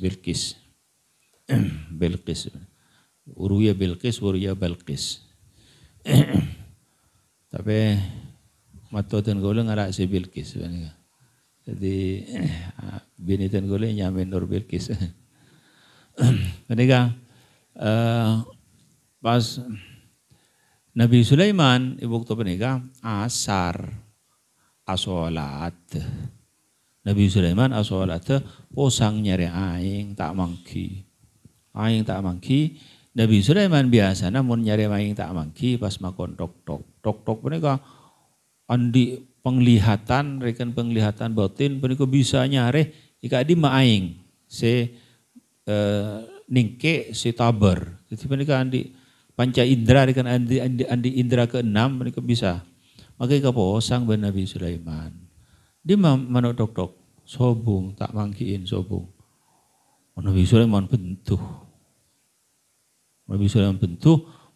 Uruya Bilqis. Tapi matoten golong ada si Bilqis sebenarnya. Jadi binitan gue nyamin Nur Bilqis. Mereka pas Nabi Sulaiman ibu tu mereka asar asolat. Nabi Sulaiman asolat posang nyari aing tak mangki. Nabi Sulaiman biasa namun nyari aing tak mangki pas makon tok mereka andi penglihatan, rekan penglihatan batin, mereka bisa nyare, jika di maaing, ningke, tabar. Jadi mereka andi panca indra, rekan andi indra ke-6, mereka bisa. Maka posang ben Nabi Sulaiman. Di manuk tok, sobung, tak mangkiin sobung. Nabi Sulaiman bentuh.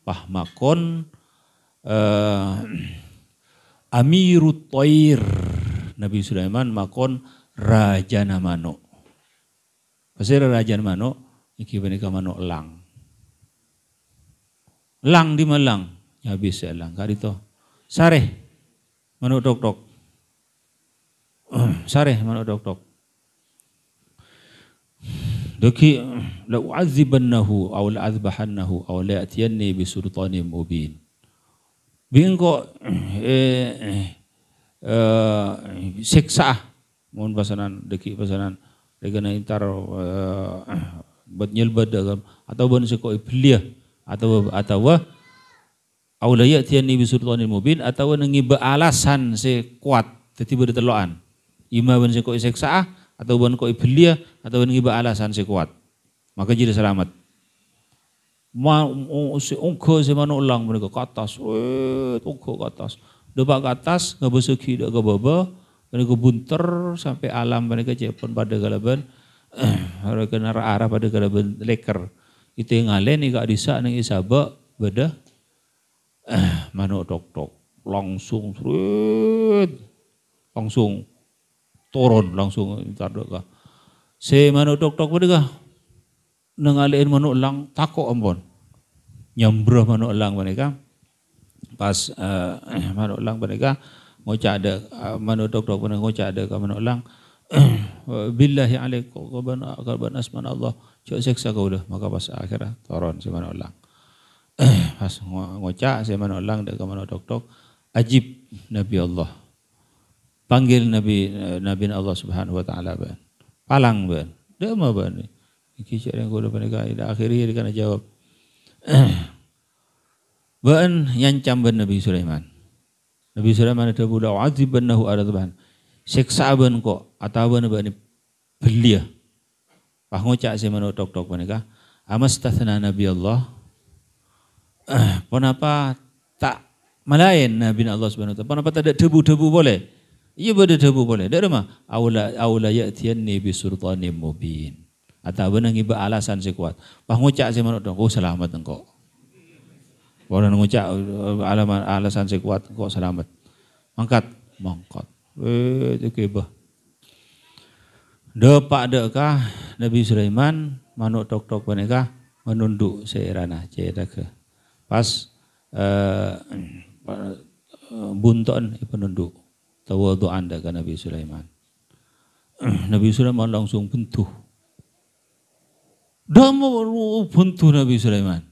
Pah makon, Amirut Toir, Nabi Sulaiman makon Raja Manuk. Pasir Raja Manuk, iki benika manuk lang. Lang di Malang, ya bisa lang. Karito, sare manuk tok. Sare manuk tok. Doki la u'adzibannahu aw la azbahannahu aw la ya'tiyanni bi sultanin mubin. Bingko siksa mohon pasanan deki pasanan regana intar buat nyelbad atau bon seko iblia atau aulaya tian bi sultanin mubin atau nengiba alasan se kuat tiba diteloan ima bon seko siksa atau bon ko iblia atau nengiba alasan se kuat maka jadi selamat. Ungko si manuk lang mereka ke atas, ungko ke atas. Depak ke atas, ngebeseki dak ke bawah, mereka bunter sampai alam mereka cepon pada galaban, mereka arah pada galaban leker. Itu yang ngalen ika disa neng isabak beda, manuk tok langsung turun langsung tardok. Si manuk tok mereka nengalein manuk lang takok ampun. Nyambrah manuk lang mereka pas manuk lang mereka ngocak ada manuk tok pun ngocak ada ke manuk lang billahi alaik korban asman Allah cok seksa kau dah maka pas akhirnya turun si manuk lang pas ngocak si manuk lang dek ke manuk tok ajib Nabi Allah panggil Nabi Allah Subhanahu wa taala ban palang ban dak mah ban iki cak yang kau dah mereka akhirnya dia kena jawab Ba'an nyancam ben Nabi Sulaiman. Nabi Sulaiman ada budak azibannahu aradban. Siksa ben kok atau ben belia Pah ngucak si manuk tok-tok menika, amastathna Nabi Allah. Kenapa tak malain Nabi Allah Subhanahu wa taala? Kenapa tak ada debu-debu boleh? Iya pada debu boleh. Dak mah aula ya'tiyanni bi sultanin mubin. Atau benar ngiba alasan si kuat. Pah ngucak si manuk tok, oh selamat engkau. Orang ngucak alasan si kuat, engkau selamat. Mangkat. Itu kebah. Depak dekah Nabi Sulaiman manuk tok-tok menika menunduk seirana cedake. Pas bunton penunduk tawadhu'an ka Nabi Sulaiman. Nabi Sulaiman langsung buntuh. Damo buntuh Nabi Sulaiman.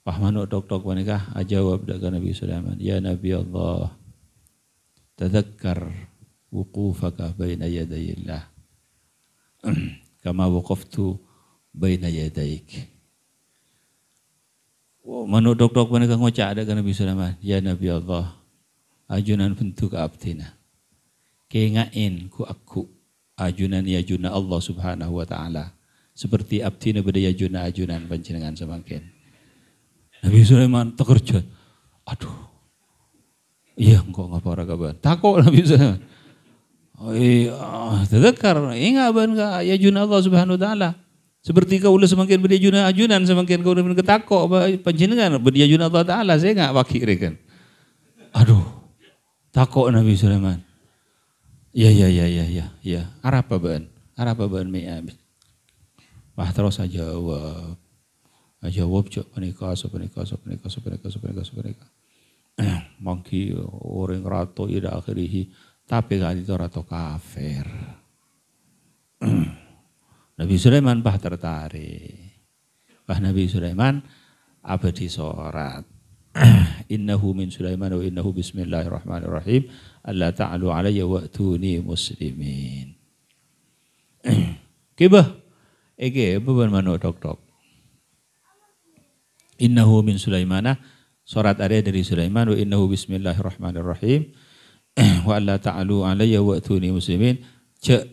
Pah manuk tok-tok menika ajawab ka Nabi Sulaiman, ya Nabi Allah, tadzakkar wuqufaka baina yadayillah. Kama waqaftu baina yadaik. Manuk tok-tok menika ngucak ada Nabi Sulaiman, ya Nabi Allah, ajunan bentuk abdina. Kengain ku aku ajunan yajuna Allah Subhanahu wa taala. Seperti abdina beda yajuna ajunan panjenengan semakin. Nabi Sulaiman terkejut. Aduh. Iya engkau ngapa ora kabar? Takut Nabi Sulaiman. Oh iya, tadzakkar ingat ban ka yajuna Allah Subhanahu wa taala. Seperti kau ulah semakin berjuna ajunan semakin kau ulah ketakok panjenengan berjuna Allah taala saya enggak wakil kan. Aduh. Takok Nabi Sulaiman. Ya. Arapa ban mi'ab. Wah terus aja jawab cok panika. Mangki orang rato ila akhirih. Tapi kali itu rato kafir. Nabi Sulaiman bah tertarik. Bah Nabi Sulaiman abadi sorat. Innahu min Sulaiman wa innahu bismillahirrahmanirrahim. Alla ta'alu alayya wa'tuni muslimin. Kibah. Ege beban manuk tok-tok. Innahu min Sulaimana. Sorat ada dari Sulaiman. Wa innahu bismillahirrahmanirrahim. Wa alla ta'alu alayya wa'tuni muslimin. Cek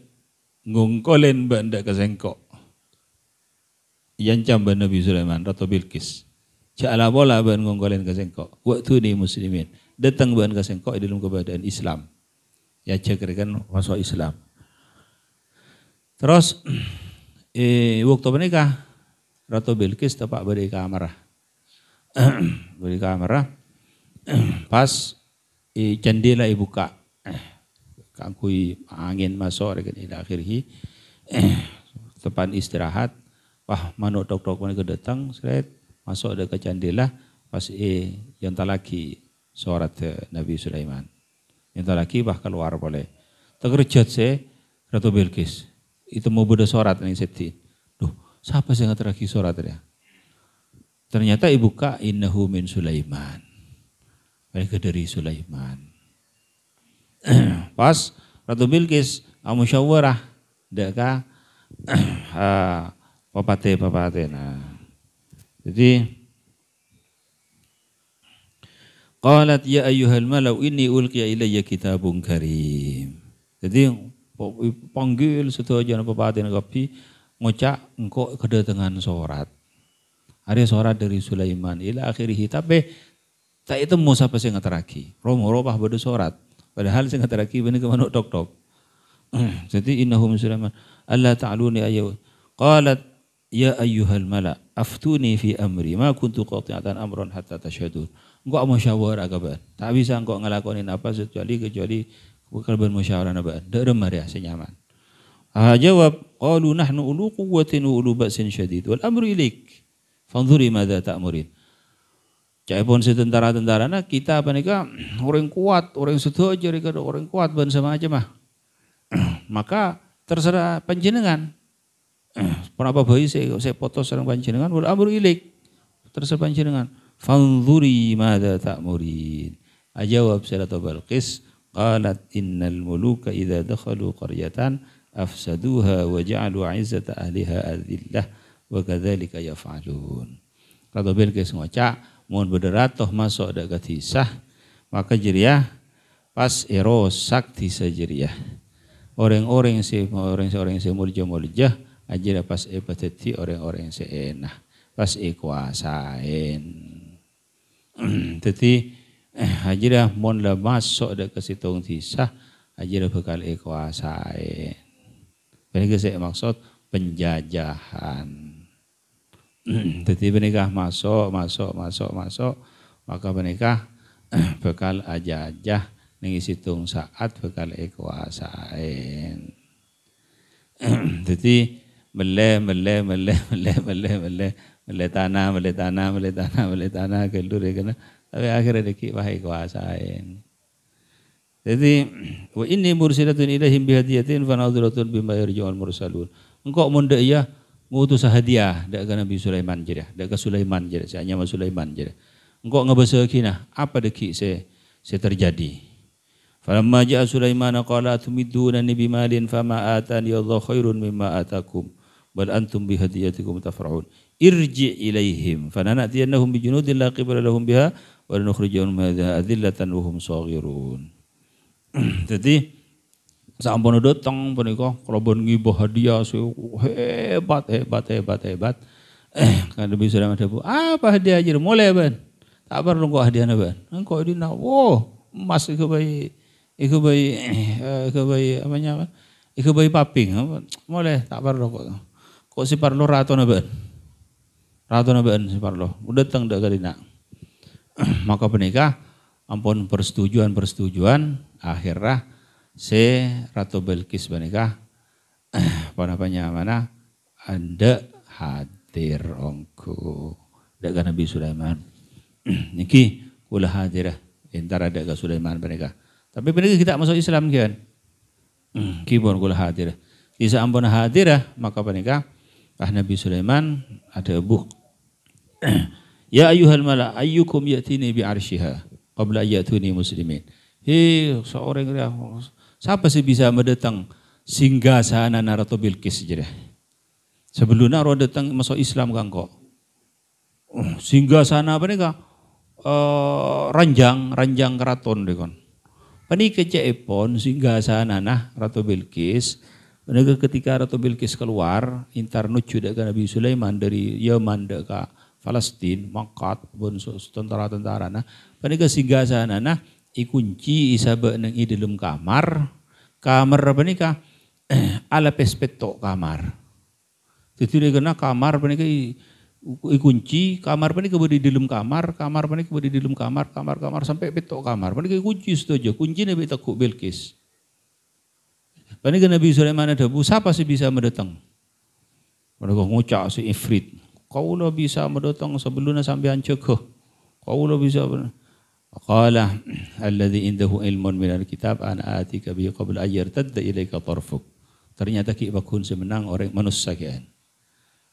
ngungkolen benda kesengkok. Yancam ban Nabi Sulaiman Ratu Bilqis. Cek ala bola ban ngungkolen kesengkok. Wa'tuni muslimin. Datang ban kesengkok di dalam keadaan Islam. Ya cek kan masuk Islam. Terus waktu menikah Ratu Bilqis tepak beri kamarah. Beri kamarah. Pas jendela dibuka, kangkui angin masuk dengan ila akhirih, tepan istirahat, wah manuk tok-tok mereka datang, seret masuk ke jendela, pas yang tak lagi surat Nabi Sulaiman, yang tak lagi bah keluar boleh, terkejut saya Ratu Bilqis, itu mau beda surat nih seti, duh siapa sih yang terakhir surat dia? Ternyata dibuka innahu min Sulaiman. Mereka dari Sulaiman. Pas Ratu Bilqis musyawarah deka papate. Nah. Jadi qalat ya ayyuhal malau inni ulqiya ilayya kitabun karim. Jadi panggil sedaya papate kapi ngocak engkau kedatangan surat. Ada surat dari Sulaiman ila akhirih tapi tak itu mau siapa sih ngeteraki. Romo-romo badu surat. Padahal sih ngeteraki bener ke manuk tok-tok. Jadi innahum Sulaiman. Allah ta'aluni ayyuh. Qalat ya ayyuhal mala. Aftuni fi amri. Ma kuntu qati'atan amran hatta tashhadun. Engkau musyawarah kabar. Tak bisa engkau ngelakonin apa kecuali kalban musyawarah nabar. Dak remah dia senyaman. Jawab. Qalu nahnu ulu quwwatin wa ulu ba'sin syadid. Wal amru ilaik. Fanzuri madza ta'murin. Caipun si tentara-tentara nah kita apa nih orang kuat, orang setuju orang kuat bangsa macam mah. Maka terserah panjenengan. Kenapa bayi saya foto serang panjenengan wal amru ilaik. Terserah panjenengan. Fanzuri madza ta'murin. Ajawab Ratu Bilqis qalat innal muluka idza dakhalu qaryatan afsaduha wa ja'alu 'izzata ahliha adillah wa kadzalika yaf'alun. Ratu Bilqis ngocak mohon berderatoh masuk ada ketisah maka jeriah pas erosak tisa jeriah orang-orang si mulja Aja pas peteti orang-orang yang seenah. Pas kuasain. Jadi aja dah mon lah masuk dah ke situng tisah. Aja dah bekal kuasain. Ini saya maksud penjajahan. Jadi menikah masuk, maka menikah bekal aja ning situng saat bekal kuasain. Jadi mele tanah kelur kena tapi akhirnya deki wahai kuasain. Jadi wa inni mursilatun ilaihim bihadiyatin fa nadhiratun bima yarji'ul mursalun. Engkau munda ya ngutus hadiah dak ke Nabi Sulaiman je dak ke Sulaiman je saya hanya Sulaiman je. Engkau ngabasa kina apa deki se terjadi. Falamma ja'a Sulaiman qala tumiduna bimalin fama atani Allah khairun mimma atakum bal antum bihadiyatikum tafrahun. Irji ilaihim fananatiyannahum bijunudin la qibala lahum biha wa nukhrijahum minha adillatan wa hum saghirun. Jadi sampun datang punika kelobon ngibah hadiah hebat. Kan Nabi Sulaiman ada apa hadiah aja mulai ban. Tak perlu kok hadiah ban. Engkau dina emas iku bayi apanya? Iku bayi paping. Mulai tak perlu kok. Kok si parlo rato ban. Rato ban si parlo. Udah datang dak kadina. Maka penikah ampun persetujuan akhirnya si Ratu Bilqis menikah panapanya mana anda hadir ongku dak Nabi Sulaiman niki kula hadirah antara dak Sulaiman menikah tapi menikah kita masuk Islam kian kibon kula hadirah bisa ampun hadirah maka menikah Nabi Sulaiman ada buh ya ayyuhal mala ayyukum yatini bi arsyiha qabla ayyatuni muslimin. Seorang dia, siapa sih bisa mendatang singgasana Ratu Bilqis je dah. Sebelumnya orang datang masuk Islam kan kok. Singgasana apa ni kah? Ranjang keraton deh kan. Pani keceepon singgasana Ratu Bilqis. Mereka ketika Ratu Bilqis keluar, intar nuju dekat Nabi Sulaiman dari Yaman dekat Palestin, Makkah, pun tentara-tentara panika singgasana ikunci isabe nang i dalam kamar panika ala pespeto kamar. Jadi kena kamar panika ikunci, kamar panika di dalam kamar panika di dalam kamar sampai petok kamar. Panika ikunci saja, kunci nabi takuk Bilqis. Panika Nabi Sulaiman ada siapa sih bisa mendatang? Mereka ngucap si ifrit. Kau lah bisa mendatang sebelumnya sampai cegah. Kau lah bisa. Qala alladhi indahu ilmun minal kitab ana atika bihi qabla an yartadda ilaika tarfuk. Ternyata ki bakun semenang orang manusia kian.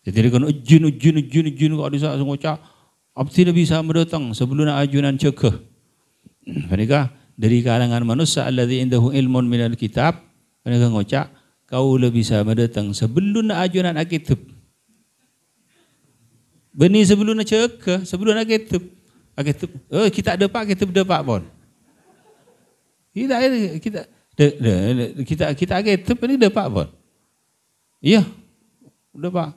Jadi dia kan ujun kau bisa ngucap abdi bisa mendatang sebelumnya ajunan cegah. Mereka dari kalangan manusia alladhi indahu ilmun minal kitab mereka ngucap kau lah bisa mendatang sebelumnya ajunan kitab. Beni sebelumnya cegah, sebelumnya kitab. Kita dapat pun. Kita kitab ini dapat pun. Iya, dapat.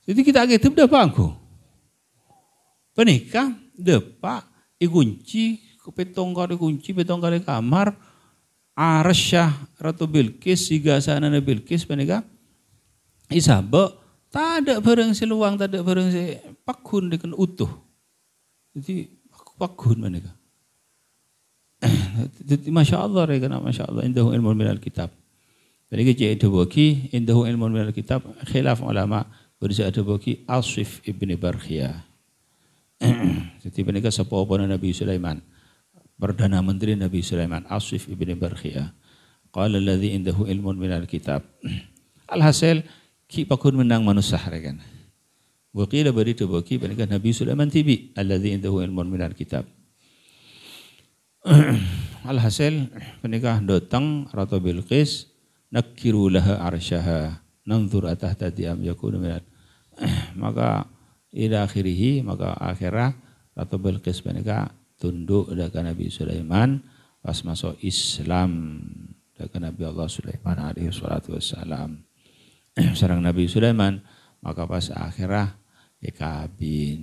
Jadi kita kitab dapat aku. Penikah dapat ikunci petong kali kamar Arsyah Ratu Bilqis sigasana Bilqis penikah isabak tak ada barang seluang, tak ada barang pakun dengan utuh. Jadi pakun mereka. Jadi Masya Allah, Masya Allah, indahu ilmu minal kitab. Jadi kita ada bagi, indahu ilmu minal kitab, khilaf ulama, bersama ada bagi Asif ibni Barkhiyah. Jadi mereka sepupu Nabi Sulaiman, Perdana Menteri Nabi Sulaiman, Asif ibni Barkhiyah. Qala alladhi indahu ilmu minal kitab. Alhasil, ki pakun menang manusia kan. Waqila bari tu baki pernikahan Nabi Sulaiman tibi alladzi indahu ilmun minal kitab. Alhasil pernikahan datang Ratu Bilqis nakiru laha arsyaha nanzur atahta am yakunu minal. Maka ila akhirih maka akhirah Ratu Bilqis pernikahan tunduk dekat Nabi Sulaiman pas masuk Islam dekat Nabi Allah Sulaiman alaihi salatu wassalam. sareng Nabi Sulaiman maka pas akhirah kabin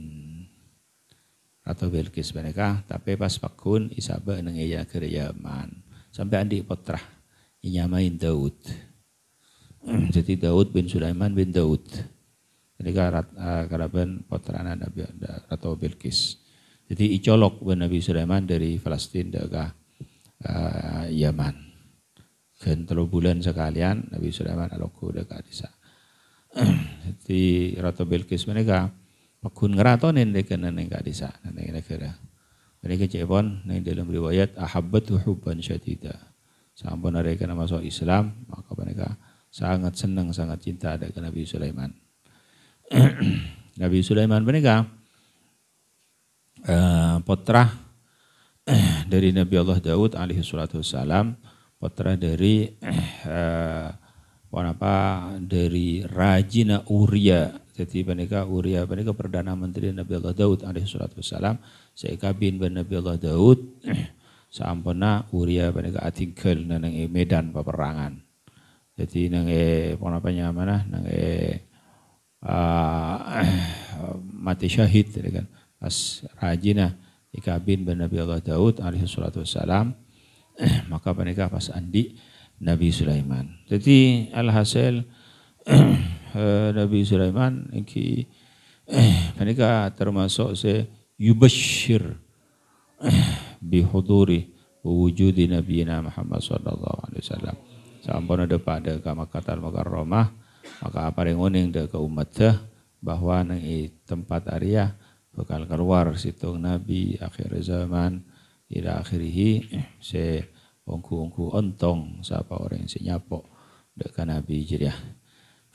Ratu Bilqis mereka tapi pas pakun isaba nang iya ke Yaman sampai andi putra inyamain Daud. Jadi Daud bin Sulaiman bin Daud. Mereka karaban putrana Nabi Ratu Bilqis. Jadi icolok bin Nabi Sulaiman dari Palestina ke Yaman. Kan 3 bulan sekalian Nabi Sulaiman aloku dekat desa. Jadi Ratu Bilqis mereka pakun ngeratonin dekat nang desa nang negara. Mereka cepon nang dalam riwayat ahabbatu hubban syadida. Sampun mereka masuk Islam maka mereka sangat senang sangat cinta dengan Nabi Sulaiman. Nabi Sulaiman mereka putra dari Nabi Allah Daud alaihi salatu wassalam, putra dari dari Rajina Uria. Jadi mereka Uria mereka perdana menteri Nabi Allah Daud alaihi salatu wassalam. Saya kabin ben Nabi Allah Daud sampuna Uria mereka atingkel nang medan peperangan. Jadi nang mati syahid kan pas Rajina ikabin ben Nabi Allah Daud alaihi salatu wassalam maka mereka pas andi Nabi Sulaiman. Jadi alhasil Nabi Sulaiman iki mereka termasuk yubashir bihuduri wujudi Nabiina Muhammad sallallahu alaihi wasallam. Sampun ada pada ka Makkahul Mukarramah maka apa yang uning ke umat bahwa nang tempat area bakal keluar situng Nabi akhir zaman ila akhirih se ongku ontong siapa orang yang nyapok dekat Nabi jiriah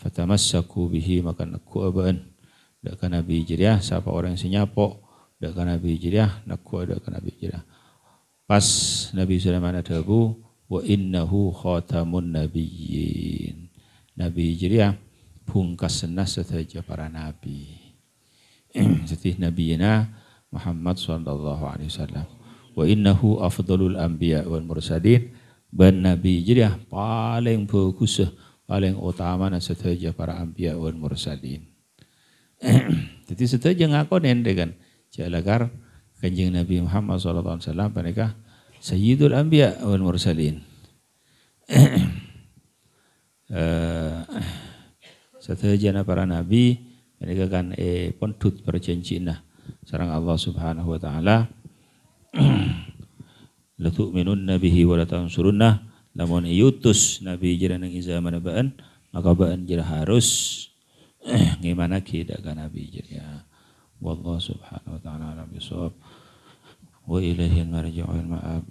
fatamassaku bihi maka naku aban dekat Nabi jiriah siapa orang yang nyapok dekat Nabi jiriah naku dekat Nabi jiriah pas Nabi Sulaiman adabu wa innahu khatamun nabiyyin. Nabi jiriah pungkasna saja para nabi. Jadi nabiyina Muhammad sallallahu alaihi wasallam. Wa innahu afdalul anbiya wal mursalin. Ben nabi jiriah paling bagus paling utama saja para anbiya wal mursalin. Jadi saja ngakonen dengan jalagar kanjeng Nabi Muhammad sallallahu alaihi wasallam mereka Sayyidul Anbiya wal Mursalin. Satejana para nabi mereka kan pendut perjanjian sareng Allah Subhanahu wa taala. La tu'minunna bihi wa la tansurunna lamun yutus nabi jira nang zaman baan maka baan jira harus gimana kita kan nabi jira. Wallahu subhanahu wa ta'ala alam bisawab wa ilaihi marji'ul ma'ab.